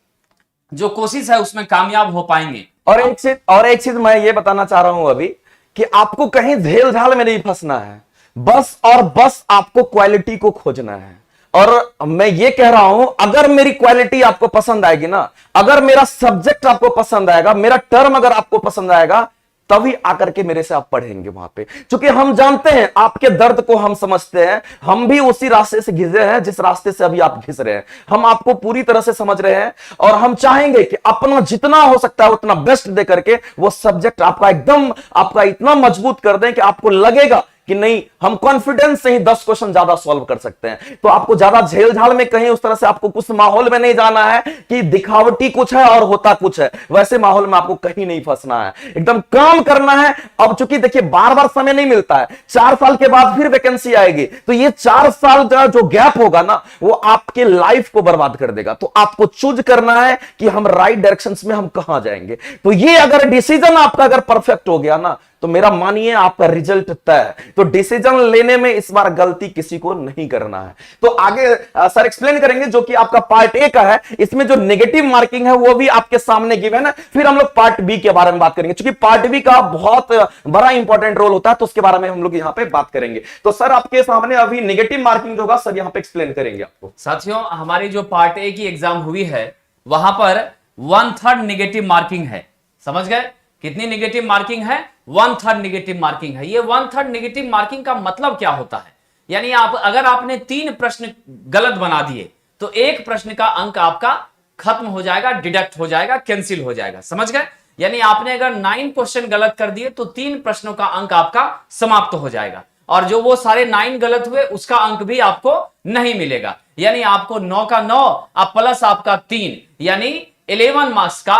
जो कोशिश है उसमें कामयाब हो पाएंगे। और एक चीज मैं ये बताना चाह रहा हूं अभी, कि आपको कहीं झेल झाल में नहीं फंसना है, बस और बस आपको क्वालिटी को खोजना है। और मैं ये कह रहा हूं, अगर मेरी क्वालिटी आपको पसंद आएगी ना, अगर मेरा सब्जेक्ट आपको पसंद आएगा, मेरा टर्म अगर आपको पसंद आएगा, तभी आकर के मेरे से आप पढ़ेंगे वहां पे। क्योंकि हम जानते हैं, आपके दर्द को हम समझते हैं, हम भी उसी रास्ते से घिसे हैं जिस रास्ते से अभी आप घिस रहे हैं। हम आपको पूरी तरह से समझ रहे हैं, और हम चाहेंगे कि अपना जितना हो सकता है उतना बेस्ट दे करके वो सब्जेक्ट आपका इतना मजबूत कर दें कि आपको लगेगा कि नहीं, हम कॉन्फिडेंस से ही 10 क्वेश्चन ज्यादा सॉल्व कर सकते हैं। तो आपको ज्यादा झेल झाल में कहीं उस तरह से आपको कुछ माहौल में नहीं जाना है कि दिखावटी कुछ है और होता कुछ है, वैसे माहौल में आपको कहीं नहीं फंसना है, एकदम काम करना है। अब चूंकि देखिए, बार बार समय नहीं मिलता है, 4 साल के बाद फिर वैकेंसी आएगी, तो ये 4 साल का जो गैप होगा ना, वो आपके लाइफ को बर्बाद कर देगा। तो आपको चूज करना है कि हम राइट डायरेक्शन में हम कहां जाएंगे। तो ये अगर डिसीजन आपका अगर परफेक्ट हो गया ना, तो मेरा मानिए आपका रिजल्ट तय है। तो डिसीजन लेने में इस बार गलती किसी को नहीं करना है। तो आगे सर एक्सप्लेन करेंगे, जो कि आपका पार्ट ए का है। इसमें जो नेगेटिव मार्किंग है वो भी आपके सामने गिवन है। फिर हम लोग पार्ट बी के बारे में बात करेंगे, क्योंकि पार्ट बी का बहुत बड़ा इंपॉर्टेंट रोल होता है, तो उसके बारे में हम लोग यहां पे बात करेंगे। तो सर आपके सामने अभी नेगेटिव मार्किंग होगा, सर यहां पे एक्सप्लेन करेंगे आपको। साथियों, हमारी जो पार्ट ए की एग्जाम हुई है, वहां पर 1/3 नेगेटिव मार्किंग है। समझ गए? कितनी नेगेटिव मार्किंग है? 1/3 नेगेटिव मार्किंग है। ये 1/3 नेगेटिव मार्किंग का मतलब क्या होता है? यानी आप अगर आपने 3 प्रश्न गलत बना दिए तो एक प्रश्न का अंक आपका खत्म हो जाएगा, डिडक्ट हो जाएगा, कैंसिल हो जाएगा। समझ गए? यानी आपने अगर 9 क्वेश्चन गलत कर दिए तो 3 प्रश्नों का अंक आपका समाप्त हो जाएगा, और जो वो सारे 9 गलत हुए उसका अंक भी आपको नहीं मिलेगा। यानी आपको 9 का 9 अब प्लस आपका 3 यानी 11 मार्क्स का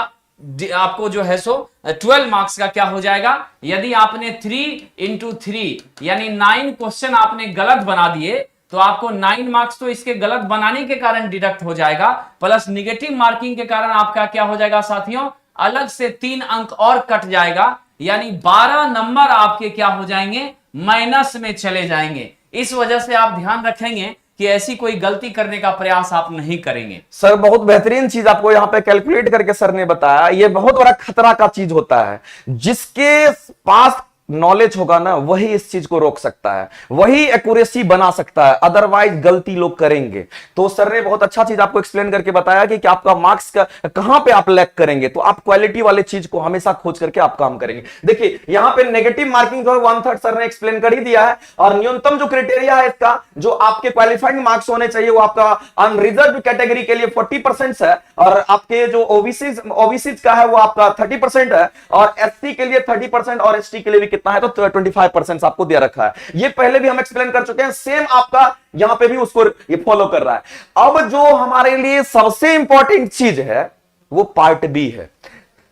आपको जो है सो 12 मार्क्स का क्या हो जाएगा? यदि आपने 3 इंटू 3 यानी 9 क्वेश्चन आपने गलत बना दिए तो आपको 9 मार्क्स तो इसके गलत बनाने के कारण डिडक्ट हो जाएगा, प्लस निगेटिव मार्किंग के कारण आपका क्या हो जाएगा साथियों? अलग से 3 अंक और कट जाएगा, यानी 12 नंबर आपके क्या हो जाएंगे? माइनस में चले जाएंगे। इस वजह से आप ध्यान रखेंगे कि ऐसी कोई गलती करने का प्रयास आप नहीं करेंगे। सर बहुत बेहतरीन चीज आपको यहाँ पे कैलकुलेट करके सर ने बताया। ये बहुत बड़ा खतरा का चीज होता है। जिसके पास नॉलेज होगा ना वही इस चीज को रोक सकता है, वही एक्यूरेसी बना सकता है, अदरवाइज गलती लोग करेंगे। तो सर ने बहुत अच्छा चीज आपको एक्सप्लेन करके बताया कि आपका मार्क्स का कहां पे आप लैक करेंगे, तो आप क्वालिटी वाले चीज को हमेशा खोज करके आप काम करेंगे। देखिए यहाँ पे नेगेटिव मार्किंग जो है 1/3 सर ने एक्सप्लेन कर ही दिया है, और न्यूनतम जो क्राइटेरिया है इसका, जो आपके क्वालिफाइंग मार्क्स होने चाहिए वो आपका अनरिजर्व कैटेगरी के लिए 40% है, और आपके जो ओबीसी का है वो आपका 30% है, और एससी के लिए 30% और एसटी के लिए भी कितना है तो 25% आपको दिया रखा है। ये पहले भी हम एक्सप्लेन कर चुके हैं, सेम आपका यहां पे भी उसको ये फॉलो कर रहा है। अब जो हमारे लिए सबसे इंपॉर्टेंट चीज है वो पार्ट बी है।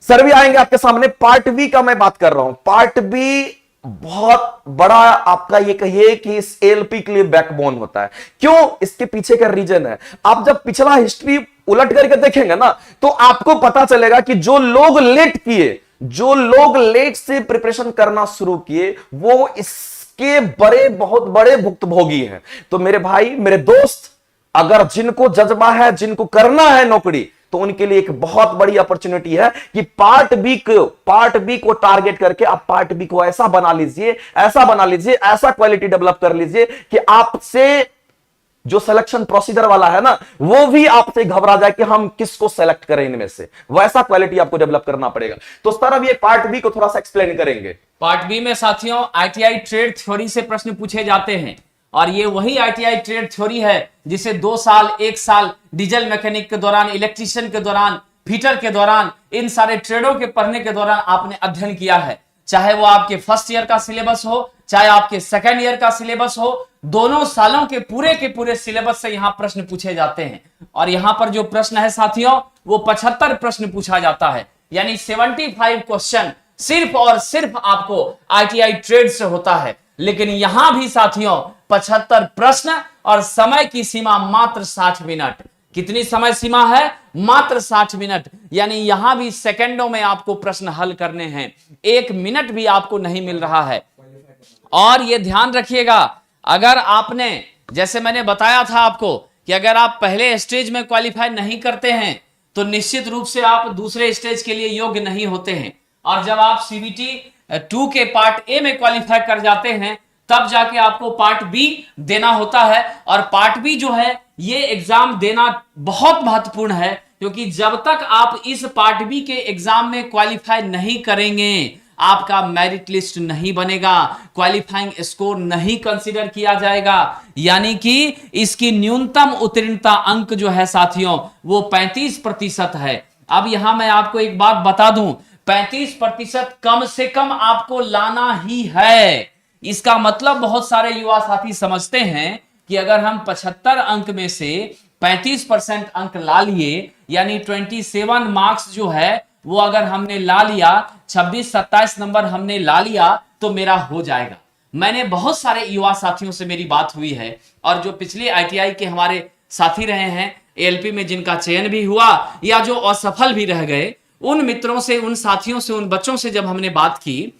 सर भी आएंगे आपके सामने, पार्ट बी का मैं बात कर रहा हूं। पार्ट बी बहुत बड़ा आपका ये कहिए कि इस एलपी के लिए बैकबोन होता है। क्यों? इसके पीछे का रीजन है, आप जब पिछला हिस्ट्री उलट करके देखेंगे ना तो आपको पता चलेगा कि जो लोग लेट किए, जो लोग लेट से प्रिपरेशन करना शुरू किए, वो इसके बहुत बड़े भुक्तभोगी हैं। तो मेरे भाई, मेरे दोस्त, अगर जिनको जज्बा है, जिनको करना है नौकरी, तो उनके लिए एक बहुत बड़ी अपॉर्चुनिटी है कि पार्ट बी को टारगेट करके आप पार्ट बी को ऐसा बना लीजिए, ऐसा क्वालिटी डेवलप कर लीजिए कि आपसे जो सिलेक्शन प्रोसीजर वाला है ना वो भी आपसे घबरा जाए कि हम किसको सेलेक्ट करें इनमें से। वैसा क्वालिटी आपको डेवलप करना पड़ेगा। तो इस तरह ये पार्ट बी को थोड़ा सा एक्सप्लेन करेंगे। पार्ट बी में साथियों आईटीआई ट्रेड थ्योरी से प्रश्न पूछे जाते हैं, और ये वही आईटीआई ट्रेड थ्योरी है जिसे 2 साल 1 साल डीजल मैकेनिक के दौरान, इलेक्ट्रीशियन के दौरान, फिटर के दौरान, इन सारे ट्रेडों के पढ़ने के दौरान आपने अध्ययन किया है। चाहे वो आपके फर्स्ट ईयर का सिलेबस हो, चाहे आपके सेकेंड ईयर का सिलेबस हो, दोनों सालों के पूरे सिलेबस से यहां प्रश्न पूछे जाते हैं। और यहां पर जो प्रश्न है साथियों वो 75 प्रश्न पूछा जाता है, यानी 75 क्वेश्चन सिर्फ और सिर्फ आपको आईटीआई ट्रेड से होता है। लेकिन यहां भी साथियों 75 प्रश्न, और समय की सीमा मात्र 60 मिनट। कितनी समय सीमा है? मात्र 60 मिनट। यानी यहां भी सेकंडों में आपको प्रश्न हल करने हैं, 1 मिनट भी आपको नहीं मिल रहा है। और यह ध्यान रखिएगा, अगर आपने, जैसे मैंने बताया था आपको कि अगर आप पहले स्टेज में क्वालिफाई नहीं करते हैं तो निश्चित रूप से आप दूसरे स्टेज के लिए योग्य नहीं होते हैं, और जब आप सीबीटी 2 के पार्ट ए में क्वालिफाई कर जाते हैं तब जाके आपको पार्ट बी देना होता है। और पार्ट बी जो है ये एग्जाम देना बहुत महत्वपूर्ण है, क्योंकि जब तक आप इस पार्ट बी के एग्जाम में क्वालिफाई नहीं करेंगे आपका मेरिट लिस्ट नहीं बनेगा, क्वालिफाइंग स्कोर नहीं कंसीडर किया जाएगा। यानी कि इसकी न्यूनतम उत्तीर्णता अंक जो है साथियों वो 35% है। अब यहां मैं आपको एक बात बता दूं, 35% कम से कम आपको लाना ही है। इसका मतलब बहुत सारे युवा साथी समझते हैं कि अगर हम 75 अंक में से 35% अंक ला लिए, यानी 27 मार्क्स जो है वो अगर हमने ला लिया, 26-27 नंबर हमने ला लिया तो मेरा हो जाएगा। मैंने बहुत सारे युवा साथियों से मेरी बात हुई है, और जो पिछले आईटीआई के हमारे साथी रहे हैं, एएलपी में जिनका चयन भी हुआ या जो असफल भी रह गए, उन मित्रों से, उन साथियों से, उन बच्चों से जब हमने बात की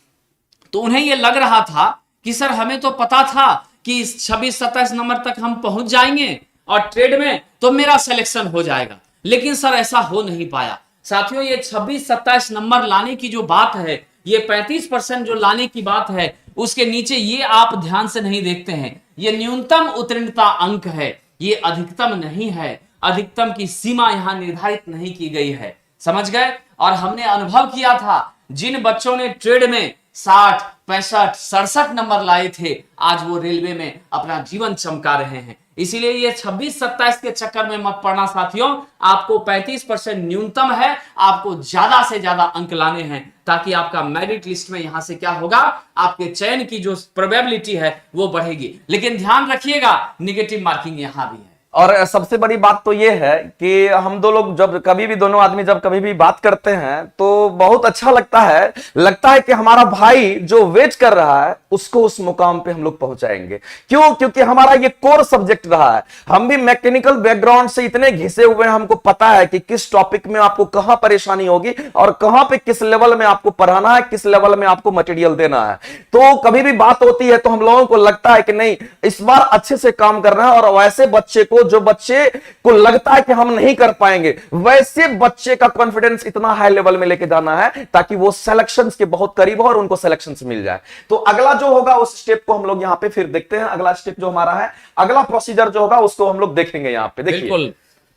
तो उन्हें यह लग रहा था कि सर हमें तो पता था कि 26-27 नंबर तक हम पहुंच जाएंगे और ट्रेड में तो मेरा सिलेक्शन हो जाएगा, लेकिन सर ऐसा हो नहीं पाया। साथियों ये 26-27 नंबर लाने की जो बात है, ये 35% जो लाने की बात है, उसके नीचे ये आप ध्यान से नहीं देखते हैं, ये न्यूनतम उत्तीर्णता अंक है, ये अधिकतम नहीं है। अधिकतम की सीमा यहां निर्धारित नहीं की गई है। समझ गए। और हमने अनुभव किया था, जिन बच्चों ने ट्रेड में 60, 65, 67 नंबर लाए थे, आज वो रेलवे में अपना जीवन चमका रहे हैं। इसीलिए ये 26-27 के चक्कर में मत पड़ना साथियों। आपको 35% न्यूनतम है, आपको ज्यादा से ज्यादा अंक लाने हैं, ताकि आपका मेरिट लिस्ट में यहां से क्या होगा, आपके चयन की जो प्रोबेबिलिटी है वो बढ़ेगी। लेकिन ध्यान रखिएगा, निगेटिव मार्किंग यहां भी है। और सबसे बड़ी बात तो ये है कि हम दो लोग जब कभी भी, दोनों आदमी जब कभी भी बात करते हैं तो बहुत अच्छा लगता है कि हमारा भाई जो वेट कर रहा है उसको उस मुकाम पे हम लोग पहुंचाएंगे। क्यों? क्योंकि हमारा ये कोर सब्जेक्ट रहा है। हम भी मैकेनिकल बैकग्राउंड से इतने घिसे हुए हैं, हमको पता है कि किस टॉपिक में आपको कहां परेशानी होगी और कहां पे किस लेवल में आपको पढ़ाना है, किस लेवल में आपको मटेरियल देना है। तो कभी भी बात होती है तो हम लोगों को लगता है कि नहीं, इस बार अच्छे से काम करना है, और वैसे बच्चे को, जो बच्चे को लगता है कि हम नहीं कर पाएंगे, वैसे बच्चे का कॉन्फिडेंस इतना हाई लेवल में लेके जाना है ताकि वो सिलेक्शंस के बहुत करीब हो और उनको सिलेक्शंस मिल जाए। तो अगला जो होगा उस स्टेप को हम लोग यहां पे फिर देखते हैं। अगला स्टेप जो हमारा है, अगला प्रोसीजर जो होगा उसको हम लोग देखेंगे यहां पे। देखिए, बिल्कुल।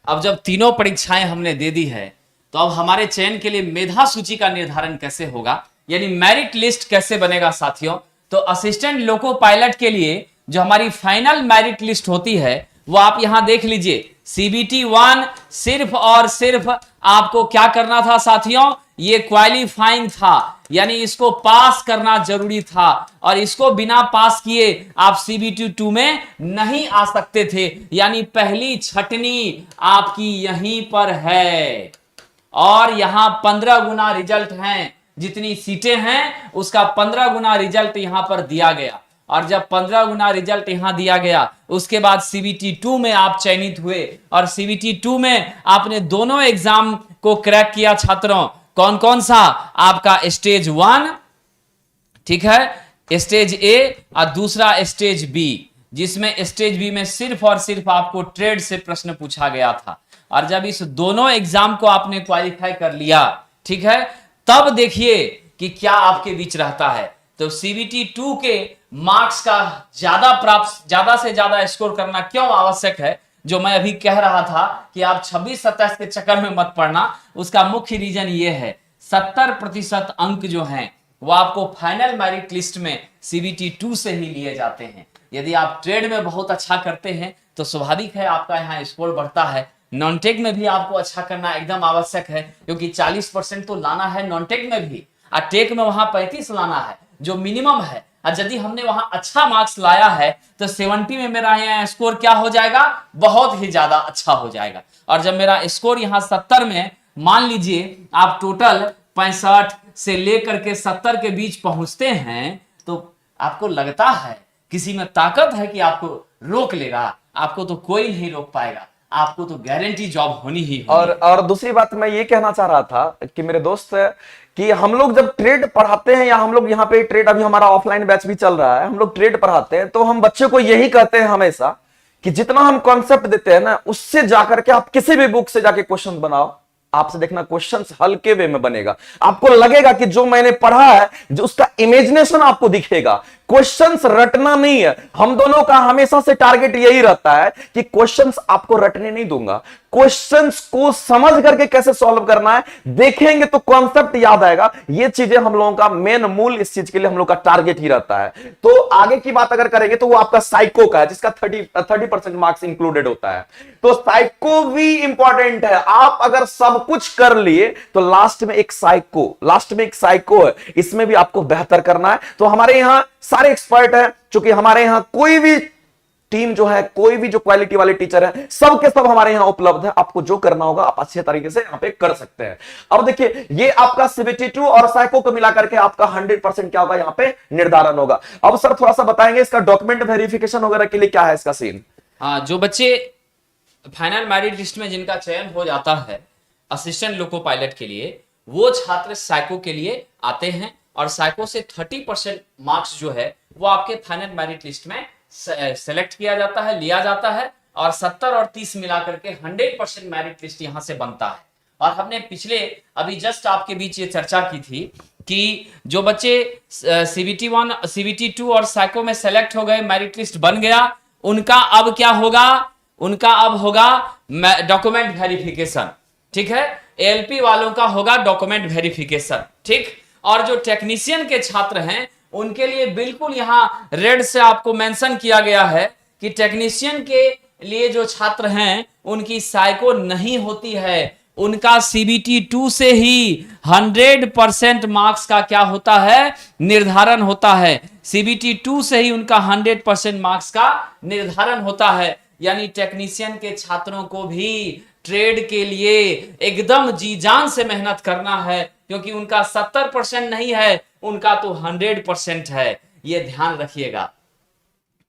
अब जब तीनों परीक्षाएं हमने दे दी है, तो अब हमारे चयन के लिए मेधा सूची का निर्धारण कैसे होगा, यानी मेरिट लिस्ट कैसे बनेगा साथियों। तो असिस्टेंट लोको पायलट के लिए जो हमारी फाइनल मेरिट लिस्ट होती है वो आप यहां देख लीजिए। CBT 1 सिर्फ और सिर्फ आपको क्या करना था साथियों, ये क्वालिफाइंग था, यानी इसको पास करना जरूरी था, और इसको बिना पास किए आप CBT 2 में नहीं आ सकते थे। यानी पहली छटनी आपकी यहीं पर है, और यहां 15 गुना रिजल्ट हैं, जितनी सीटें हैं उसका 15 गुना रिजल्ट यहां पर दिया गया। और जब 15 गुना रिजल्ट यहां दिया गया, उसके बाद CBT 2 में आप चयनित हुए, और CBT 2 में आपने दोनों एग्जाम को क्रैक किया छात्रों। कौन कौन सा? आपका स्टेज 1, ठीक है, स्टेज ए, और दूसरा स्टेज बी, जिसमें स्टेज बी में सिर्फ और सिर्फ आपको ट्रेड से प्रश्न पूछा गया था। और जब इस दोनों एग्जाम को आपने क्वालिफाई कर लिया, ठीक है, तब देखिए कि क्या आपके बीच रहता है। तो CBT 2 के मार्क्स का ज्यादा से ज्यादा स्कोर करना क्यों आवश्यक है, जो मैं अभी कह रहा था कि आप 26-27 के चक्कर में मत पड़ना, उसका मुख्य रीजन ये है, 70% अंक जो हैं वो आपको फाइनल मेरिट लिस्ट में CBT 2 से ही लिए जाते हैं। यदि आप ट्रेड में बहुत अच्छा करते हैं तो स्वाभाविक है आपका यहाँ स्कोर बढ़ता है। नॉन टेक में भी आपको अच्छा करना एकदम आवश्यक है, क्योंकि 40% तो लाना है नॉन टेक में भी, और टेक में वहां 35 लाना है जो मिनिमम है। और यदि हमने वहां अच्छा मार्क्स लाया है तो 70 में मेरा यहाँ स्कोर क्या हो जाएगा, बहुत ही ज्यादा अच्छा हो जाएगा। और जब मेरा स्कोर यहाँ 70 में, मान लीजिए आप टोटल 65 से लेकर के 70 के बीच पहुंचते हैं, तो आपको लगता है किसी में ताकत है कि आपको रोक लेगा? आपको तो कोई नहीं रोक पाएगा, आपको तो गारंटी जॉब होनी ही होगी। और दूसरी बात मैं ये कहना चाह रहा था कि मेरे दोस्त, कि हम लोग जब ट्रेड पढ़ाते हैं, या हम लोग यहाँ पे ट्रेड, अभी हमारा ऑफलाइन बैच भी चल रहा है, हम लोग ट्रेड पढ़ाते हैं, तो हम बच्चे को यही कहते हैं हमेशा कि जितना हम कॉन्सेप्ट देते हैं ना, उससे जाकर के आप किसी भी बुक से जाके क्वेश्चन बनाओ, आपसे देखना क्वेश्चंस हल्के वे में बनेगा। आपको लगेगा कि जो मैंने पढ़ा है, जो उसका इमेजिनेशन आपको दिखेगा। क्वेश्चंस रटना नहीं है। हम दोनों का हमेशा से टारगेट यही रहता है कि क्वेश्चंस आपको रटने नहीं दूंगा, क्वेश्चंस को समझ करके कैसे सॉल्व करना है देखेंगे तो कॉन्सेप्ट याद आएगा। ये चीजें हम लोगों का मेन मूल, इस चीज के लिए हम लोग का टारगेट ही रहता है। तो आगे की बात अगर करेंगे तो वो आपका साइको का है, जिसका 30% मार्क्स इंक्लूडेड होता है। तो साइको भी इंपॉर्टेंट है। आप अगर सब कुछ कर लिए तो लास्ट में एक साइको है, इसमें भी आपको बेहतर करना है। तो हमारे यहां सारे एक्सपर्ट हैं, क्योंकि हमारे यहां कोई भी टीम जो है, कोई भी जो क्वालिटी वाले टीचर है, सब के सब हमारे यहां उपलब्ध है। आपको जो करना होगा आप अच्छे तरीके से यहां पे कर सकते हैं। अब देखिए, ये आपका CBT 2 और साइको को मिलाकर के आपका 100% क्या होगा, यहां पे निर्धारण होगा। अब सर थोड़ा सा बताएंगे इसका डॉक्यूमेंट वेरिफिकेशन वगैरह के लिए क्या है इसका सीन? हाँ, जो बच्चे फाइनल मेरिट लिस्ट में जिनका चयन हो जाता है असिस्टेंट लोको पायलट के लिए, वो छात्र साइको के लिए आते हैं, और साइको से 30% मार्क्स जो है वो आपके फाइनल मेरिट लिस्ट में सेलेक्ट किया जाता है, लिया जाता है, और 70 और 30 मिलाकर के 100% मेरिट लिस्ट यहां से बनता है। और हमने पिछले अभी जस्ट आपके बीच ये चर्चा की थी कि जो बच्चे CBT 1, CBT 2 और साइको में सेलेक्ट हो गए, मेरिट लिस्ट बन गया, उनका अब क्या होगा, उनका अब होगा डॉक्यूमेंट वेरिफिकेशन। ठीक है, एएलपी वालों का होगा डॉक्यूमेंट वेरिफिकेशन, ठीक। और जो टेक्नीशियन के छात्र हैं उनके लिए बिल्कुल यहां रेड से आपको मेंशन किया गया है कि टेक्नीशियन के लिए जो छात्र हैं उनकी साइको नहीं होती है, उनका सीबीटी 2 से ही 100% मार्क्स का क्या होता है, निर्धारण होता है। सीबीटी 2 से ही उनका 100% मार्क्स का निर्धारण होता है। यानी टेक्नीशियन के छात्रों को भी ट्रेड के लिए एकदम जी जान से मेहनत करना है, क्योंकि उनका 70% नहीं है, उनका तो 100% है, ये ध्यान रखिएगा।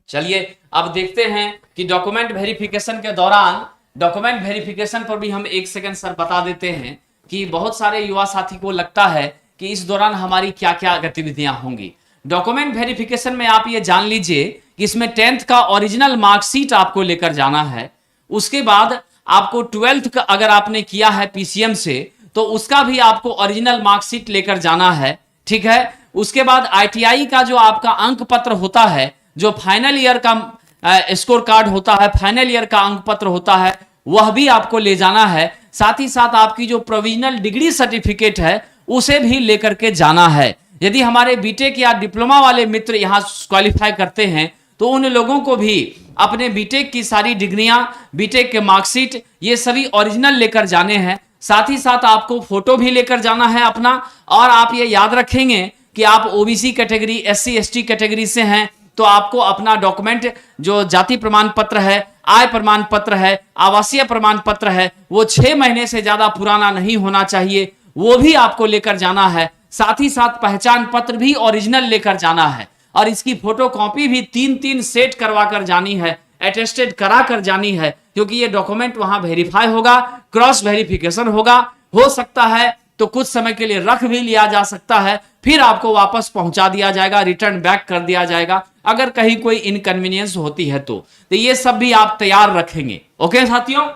चलिए अब देखते हैं कि डॉक्यूमेंट वेरिफिकेशन के दौरान, डॉक्यूमेंट वेरिफिकेशन पर भी हम एक सेकंड सर बता देते हैं कि बहुत सारे युवा साथी को लगता है कि इस दौरान हमारी क्या क्या गतिविधियां होंगी। डॉक्यूमेंट वेरिफिकेशन में आप ये जान लीजिए कि इसमें 10th का ओरिजिनल मार्कशीट आपको लेकर जाना है। उसके बाद आपको 12th का अगर आपने किया है पीसीएम से तो उसका भी आपको ओरिजिनल मार्कशीट लेकर जाना है, ठीक है। उसके बाद आईटीआई का जो आपका अंक पत्र होता है, जो फाइनल ईयर का स्कोर कार्ड होता है, फाइनल ईयर का अंक पत्र होता है, वह भी आपको ले जाना है। साथ ही साथ आपकी जो प्रोविजनल डिग्री सर्टिफिकेट है उसे भी लेकर के जाना है। यदि हमारे बीटेक या डिप्लोमा वाले मित्र यहाँ क्वालिफाई करते हैं तो उन लोगों को भी अपने बीटेक की सारी डिग्रियां, बीटेक के मार्कशीट, ये सभी ओरिजिनल लेकर जाने हैं। साथ ही साथ आपको फोटो भी लेकर जाना है अपना। और आप ये याद रखेंगे कि आप OBC category, SC ST category से हैं तो आपको अपना डॉक्यूमेंट, जो जाति प्रमाण पत्र है, आय प्रमाण पत्र है, आवासीय प्रमाण पत्र है, वो 6 महीने से ज्यादा पुराना नहीं होना चाहिए, वो भी आपको लेकर जाना है। साथ ही साथ पहचान पत्र भी ओरिजिनल लेकर जाना है और इसकी फोटो कॉपी भी 3-3 सेट करवा कर जानी है, अटेस्टेड करा कर जानी है, क्योंकि ये डॉक्यूमेंट वहां वेरीफाई होगा, क्रॉस वेरिफिकेशन होगा। हो सकता है तो कुछ समय के लिए रख भी लिया जा सकता है, फिर आपको वापस पहुंचा दिया जाएगा, रिटर्न बैक कर दिया जाएगा अगर कहीं कोई इनकन्वीनियंस होती है तो ये सब भी आप तैयार रखेंगे। ओके साथियों,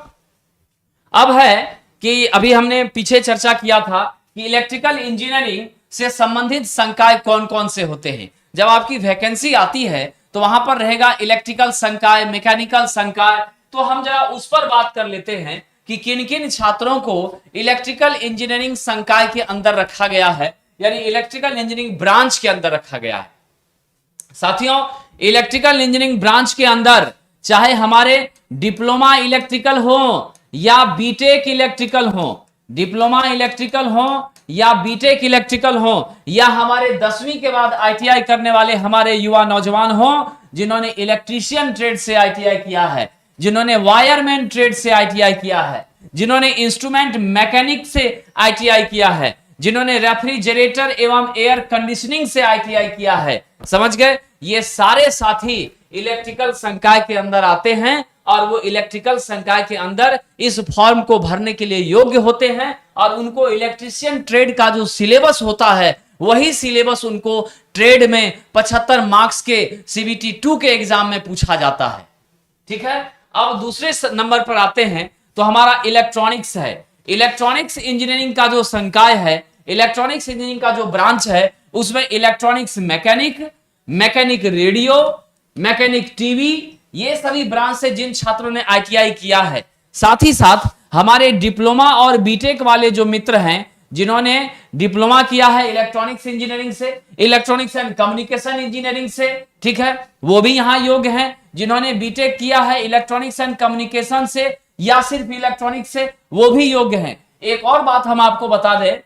अब है कि अभी हमने पीछे चर्चा किया था कि इलेक्ट्रिकल इंजीनियरिंग से संबंधित संकाय कौन कौन से होते हैं। जब आपकी वैकेंसी आती है तो वहां पर रहेगा इलेक्ट्रिकल संकाय, मैकेनिकल संकाय। तो हम जरा उस पर बात कर लेते हैं कि किन किन छात्रों को इलेक्ट्रिकल इंजीनियरिंग संकाय के अंदर रखा गया है, यानी इलेक्ट्रिकल इंजीनियरिंग ब्रांच के अंदर रखा गया है। साथियों, इलेक्ट्रिकल इंजीनियरिंग ब्रांच के अंदर चाहे हमारे डिप्लोमा इलेक्ट्रिकल हो या बीटेक इलेक्ट्रिकल हो, डिप्लोमा इलेक्ट्रिकल हो या बीटेक इलेक्ट्रिकल हो, या हमारे 10वीं के बाद आईटीआई करने वाले हमारे युवा नौजवान हो जिन्होंने इलेक्ट्रीशियन ट्रेड से आईटीआई किया है, जिन्होंने वायरमैन ट्रेड से आईटीआई किया है, जिन्होंने इंस्ट्रूमेंट मैकेनिक से आईटीआई किया है, जिन्होंने रेफ्रिजरेटर एवं एयर कंडीशनिंग से आईटीआई किया है। समझ गए? ये सारे साथी इलेक्ट्रिकल संकाय के अंदर आते हैं और वो इलेक्ट्रिकल संकाय के अंदर इस फॉर्म को भरने के लिए योग्य होते हैं और उनको इलेक्ट्रीशियन ट्रेड का जो सिलेबस होता है वही सिलेबस उनको ट्रेड में 75 मार्क्स के सीबीटी 2 के एग्जाम में पूछा जाता है। ठीक है, अब दूसरे नंबर पर आते हैं तो हमारा इलेक्ट्रॉनिक्स है। इलेक्ट्रॉनिक्स इंजीनियरिंग का जो संकाय है, इलेक्ट्रॉनिक्स इंजीनियरिंग का जो ब्रांच है, उसमें electronics mechanic, mechanic radio, mechanic TV, ये सभी ब्रांच से जिन छात्रों ने आईटीआई किया है। साथ ही साथ हमारे डिप्लोमा और बीटेक वाले जो मित्र हैं जिन्होंने डिप्लोमा किया है इलेक्ट्रॉनिक्स इंजीनियरिंग से, इलेक्ट्रॉनिक्स एंड कम्युनिकेशन इंजीनियरिंग से, ठीक है, वो भी यहां योग्य हैं। जिन्होंने बीटेक किया है इलेक्ट्रॉनिक्स एंड कम्युनिकेशन से या सिर्फ इलेक्ट्रॉनिक्स से, वो भी योग्य हैं। एक और बात हम आपको बता दें,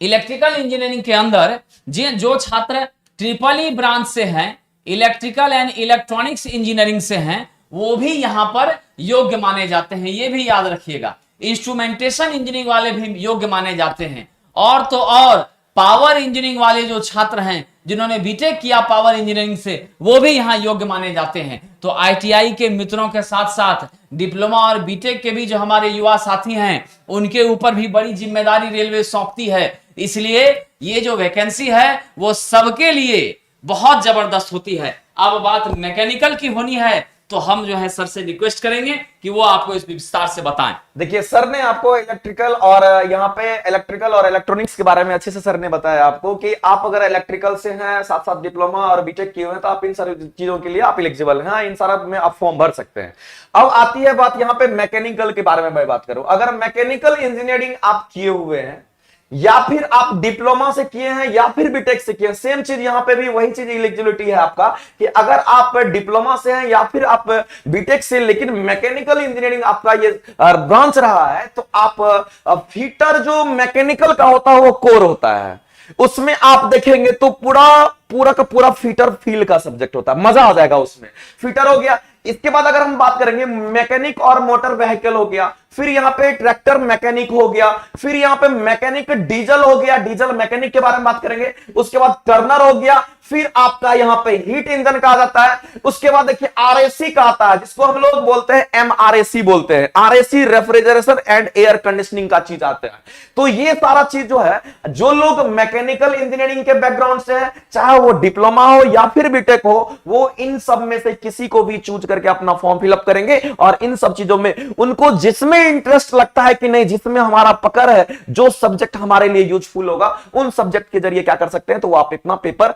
इलेक्ट्रिकल इंजीनियरिंग के अंदर जो छात्र ट्रिपल ई ब्रांच से हैं, इलेक्ट्रिकल एंड इलेक्ट्रॉनिक्स इंजीनियरिंग से हैं, वो भी यहां पर योग्य माने जाते हैं। ये भी याद रखिएगा, इंस्ट्रूमेंटेशन इंजीनियरिंग वाले भी योग्य माने जाते हैं। और तो और पावर इंजीनियरिंग वाले जो छात्र हैं जिन्होंने बीटेक किया पावर इंजीनियरिंग से, वो भी यहां योग्य माने जाते हैं। तो आईटीआई के मित्रों के साथ साथ डिप्लोमा और बीटेक के भी जो हमारे युवा साथी हैं उनके ऊपर भी बड़ी जिम्मेदारी रेलवे सौंपती है। इसलिए ये जो वैकेंसी है वो सबके लिए बहुत जबरदस्त होती है। अब बात मैकेनिकल की होनी है तो हम जो है सर से रिक्वेस्ट करेंगे कि वो आपको इस विस्तार से बताएं। देखिए सर ने आपको इलेक्ट्रिकल और यहाँ पे इलेक्ट्रिकल और इलेक्ट्रॉनिक्स के बारे में अच्छे से सर ने बताया आपको कि आप अगर इलेक्ट्रिकल से हैं, साथ साथ डिप्लोमा और बीटेक किए हुए हैं, तो आप इन सारी चीजों के लिए आप एलिजिबल हैं, इन सारा में आप फॉर्म भर सकते हैं। अब आती है बात यहाँ पे मैकेनिकल के बारे में मैं बात करूं। अगर मैकेनिकल इंजीनियरिंग आप किए हुए हैं या फिर आप डिप्लोमा से किए हैं या फिर बीटेक से किए हैं, सेम चीज यहां पे भी वही चीज एलिजिबिलिटी है आपका कि अगर आप डिप्लोमा से हैं या फिर आप बीटेक से, लेकिन मैकेनिकल इंजीनियरिंग आपका ये ब्रांच रहा है, तो आप फीटर जो मैकेनिकल का होता है वो कोर होता है, उसमें आप देखेंगे तो पूरा का पूरा फीटर फील्ड का सब्जेक्ट होता है, मजा आ जाएगा उसमें। फीटर हो गया। इसके बाद अगर हम बात करेंगे मैकेनिक और मोटर व्हीकल हो गया, फिर यहां पे ट्रैक्टर मैकेनिक हो गया, फिर यहां पे मैकेनिक डीजल हो गया, डीजल मैकेनिक के बारे में बात करेंगे। उसके बाद टर्नर हो गया, फिर आपका यहां पे हीट इंजन का आ जाता है। उसके बाद देखिए आरएसी का आता है, जिसको हम लोग बोलते हैं एमआरएसी बोलते हैं, RAC refrigeration and air conditioning का चीज आते हैं। तो ये सारा चीज जो है, जो लोग मैकेनिकल इंजीनियरिंग के बैकग्राउंड से है, चाहे वो डिप्लोमा हो या फिर बीटेक हो, वो इन सब में से किसी को भी चूज करके अपना फॉर्म फिलअप करेंगे और इन सब चीजों में उनको जिसमें इंटरेस्ट लगता है कि नहीं, जिसमें हमारा पकड़ है, जो सब्जेक्ट हमारे लिए यूजफुल होगा, उन सब्जेक्ट के जरिए क्या कर सकते हैं, तो वो आप इतना पेपर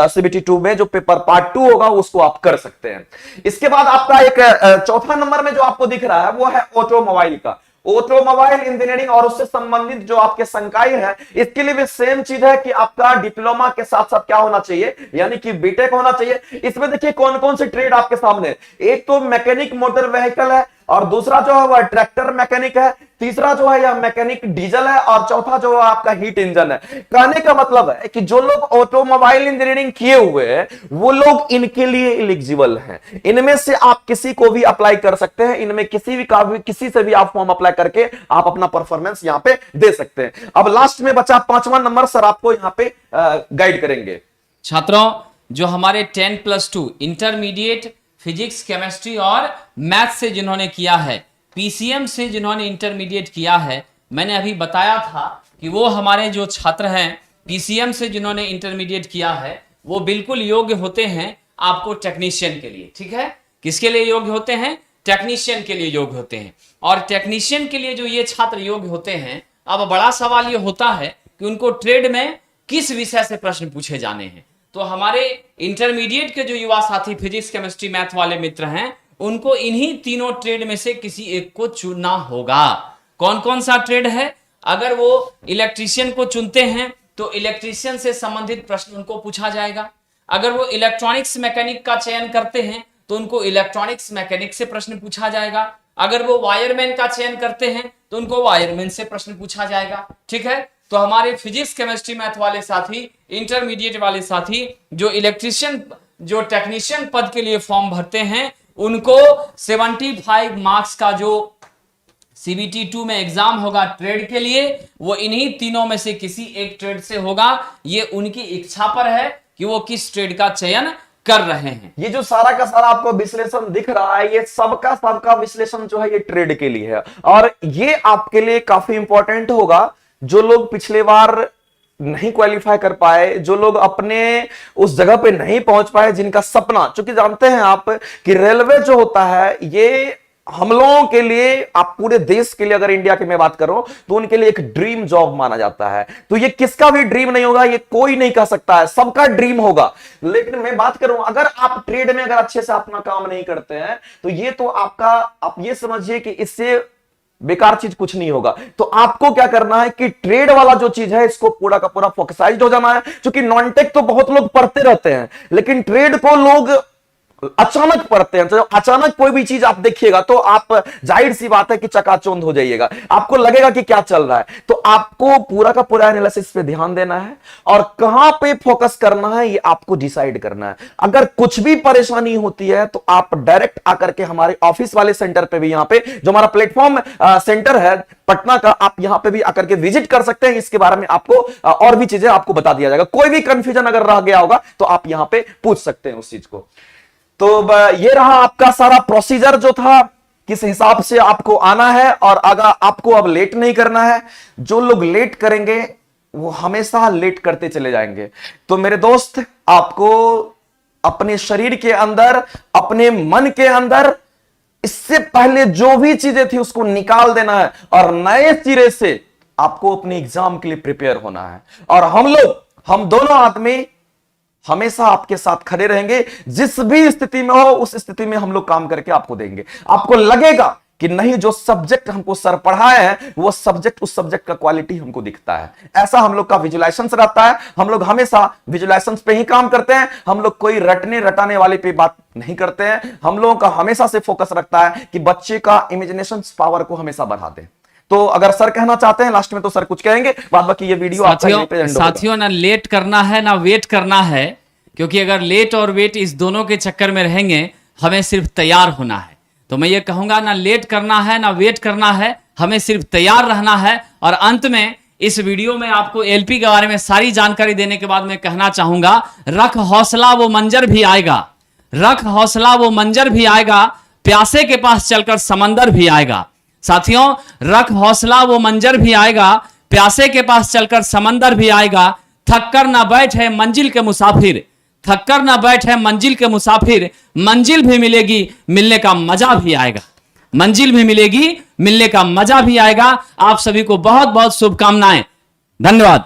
सीबीटी 2 में जो पेपर पार्ट 2 होगा उसको आप कर सकते हैं। इसके बाद आपका एक चौथा नंबर में जो आपको दिख रहा है वो है ऑटोमोबाइल का, ऑटोमोबाइल इंजीनियरिंग और उससे संबंधित जो आपके संकाय है, इसके लिए भी सेम चीज है कि आपका डिप्लोमा के साथ साथ क्या होना चाहिए, यानी कि बीटेक होना चाहिए। इसमें देखिए कौन कौन से ट्रेड आपके सामने, एक तो मैकेनिक मोटर व्हीकल है, और दूसरा जो है वह ट्रैक्टर मैकेनिक है, तीसरा जो है यह मैकेनिक डीजल है, और चौथा जो है आपका हीट इंजन है। कहने का मतलब है कि जो लोग ऑटोमोबाइल इंजीनियरिंग किए हुए हैं वो लोग इनके लिए एलिजिबल हैं। इनमें से आप किसी को भी अप्लाई कर सकते हैं, इनमें किसी से भी आप फॉर्म अप्लाई करके आप अपना परफॉर्मेंस यहां पे दे सकते हैं। अब लास्ट में बचा 5वां नंबर, सर आपको यहां पे गाइड करेंगे। छात्रों, जो हमारे 10+2 इंटरमीडिएट फिजिक्स, केमिस्ट्री और मैथ से जिन्होंने किया है, पीसीएम से जिन्होंने इंटरमीडिएट किया है, मैंने अभी बताया था कि वो हमारे जो छात्र हैं पीसीएम से जिन्होंने इंटरमीडिएट किया है वो बिल्कुल योग्य होते हैं आपको टेक्नीशियन के लिए। ठीक है, किसके लिए योग्य होते हैं? टेक्नीशियन के लिए योग्य होते हैं। और टेक्नीशियन के लिए जो ये छात्र योग्य होते हैं, अब बड़ा सवाल ये होता है कि उनको ट्रेड में किस विषय से प्रश्न पूछे जाने हैं। तो हमारे इंटरमीडिएट के जो युवा साथी फिजिक्स, केमिस्ट्री, मैथ वाले मित्र हैं, उनको इन्हीं तीनों ट्रेड में से किसी एक को चुनना होगा। कौन कौन सा ट्रेड है? अगर वो इलेक्ट्रीशियन को चुनते हैं तो इलेक्ट्रीशियन से संबंधित प्रश्न उनको पूछा जाएगा। अगर वो इलेक्ट्रॉनिक्स मैकेनिक का चयन करते हैं तो उनको इलेक्ट्रॉनिक्स मैकेनिक से प्रश्न पूछा जाएगा। अगर वो वायरमैन का चयन करते हैं तो उनको वायरमैन से प्रश्न पूछा जाएगा। ठीक है, तो हमारे फिजिक्स, केमिस्ट्री, मैथ वाले साथी, इंटरमीडिएट वाले साथी जो इलेक्ट्रीशियन, जो टेक्नीशियन पद के लिए फॉर्म भरते हैं, उनको 75 मार्क्स का जो सीबीटी 2 में एग्जाम होगा ट्रेड के लिए, वो इन्हीं तीनों में से किसी एक ट्रेड से होगा। ये उनकी इच्छा पर है कि वो किस ट्रेड का चयन कर रहे हैं। ये जो सारा का सारा आपको विश्लेषण दिख रहा है, ये सबका विश्लेषण जो है ये ट्रेड के लिए है, और ये आपके लिए काफी इंपॉर्टेंट होगा। जो लोग पिछले बार नहीं क्वालिफाई कर पाए, जो लोग अपने उस जगह पे नहीं पहुंच पाए, जिनका सपना, क्योंकि जानते हैं आप कि रेलवे जो होता है ये हम लोगों के लिए, आप पूरे देश के लिए अगर इंडिया की मैं बात करूं तो उनके लिए एक ड्रीम जॉब माना जाता है। तो ये किसका भी ड्रीम नहीं होगा, ये कोई नहीं कह सकता है, सबका ड्रीम होगा। लेकिन मैं बात करूं, अगर आप ट्रेड में अगर अच्छे से अपना काम नहीं करते हैं तो ये तो आपका, आप ये समझिए कि इससे बेकार चीज कुछ नहीं होगा। तो आपको क्या करना है कि ट्रेड वाला जो चीज है इसको पूरा का पूरा फोकसाइज्ड हो जाना है। क्योंकि नॉन टेक तो बहुत लोग पढ़ते रहते हैं, लेकिन ट्रेड को लोग अचानक पढ़ते हैं। तो अचानक कोई भी चीज आप देखिएगा तो आप, जाहिर सी बात है कि चकाचौंध हो जाइएगा, आपको लगेगा कि क्या चल रहा है। तो आपको पूरा का पूरा एनालिसिस पे ध्यान देना है और कहां पे फोकस करना है ये आपको डिसाइड करना है। अगर कुछ भी परेशानी होती है तो आप डायरेक्ट आकर के हमारे ऑफिस वाले सेंटर पे भी, यहां पे जो हमारा प्लेटफॉर्म सेंटर है पटना का, आप यहां पे भी आकर के विजिट कर सकते हैं। इसके बारे में आपको और भी चीजें आपको बता दिया जाएगा। कोई भी कंफ्यूजन अगर रह गया होगा तो आप यहां पे पूछ सकते हैं उस चीज को। तो ये रहा आपका सारा प्रोसीजर जो था, किस हिसाब से आपको आना है, और अगर आपको अब लेट नहीं करना है। जो लोग लेट करेंगे वो हमेशा लेट करते चले जाएंगे। तो मेरे दोस्त, आपको अपने शरीर के अंदर, अपने मन के अंदर इससे पहले जो भी चीजें थी उसको निकाल देना है और नए सिरे से आपको अपने एग्जाम के लिए प्रिपेयर होना है। और हम दोनों आदमी हमेशा आपके साथ खड़े रहेंगे। जिस भी स्थिति में हो उस स्थिति में हम लोग काम करके आपको देंगे। आपको लगेगा कि नहीं, जो सब्जेक्ट हमको सर पढ़ाए हैं वो सब्जेक्ट, उस सब्जेक्ट का क्वालिटी हमको दिखता है। ऐसा हम लोग का विजुलाइजेशंस रहता है। हम लोग हमेशा विजुलाइजेशंस पे ही काम करते हैं। हम लोग कोई रटने रटाने वाले पे बात नहीं करते हैं। हम लोगों का हमेशा से फोकस रखता है कि बच्चे का इमेजिनेशन पावर को हमेशा बढ़ा दें। तो अगर सर कहना चाहते हैं लास्ट में तो सर कुछ कहेंगे, बाद बाकी ये वीडियो साथियों ना लेट करना है ना वेट करना है, क्योंकि अगर लेट और वेट इस दोनों के चक्कर में रहेंगे, हमें सिर्फ तैयार होना है। तो मैं ये कहूंगा, ना लेट करना है ना वेट करना है, हमें सिर्फ तैयार रहना है। और अंत में इस वीडियो में आपको एलपी के बारे में सारी जानकारी देने के बाद मैं कहना चाहूंगा, रख हौसला वो मंजर भी आएगा, रख हौसला वो मंजर भी आएगा, प्यासे के पास चलकर समंदर भी आएगा। साथियों, रख हौसला वो मंजर भी आएगा, प्यासे के पास चलकर समंदर भी आएगा। थक कर ना बैठे मंजिल के मुसाफिर, थक कर ना बैठे मंजिल के मुसाफिर, मंजिल भी मिलेगी, मिलने का मजा भी आएगा, मंजिल भी मिलेगी, मिलने का मजा भी आएगा। आप सभी को बहुत बहुत शुभकामनाएं। धन्यवाद।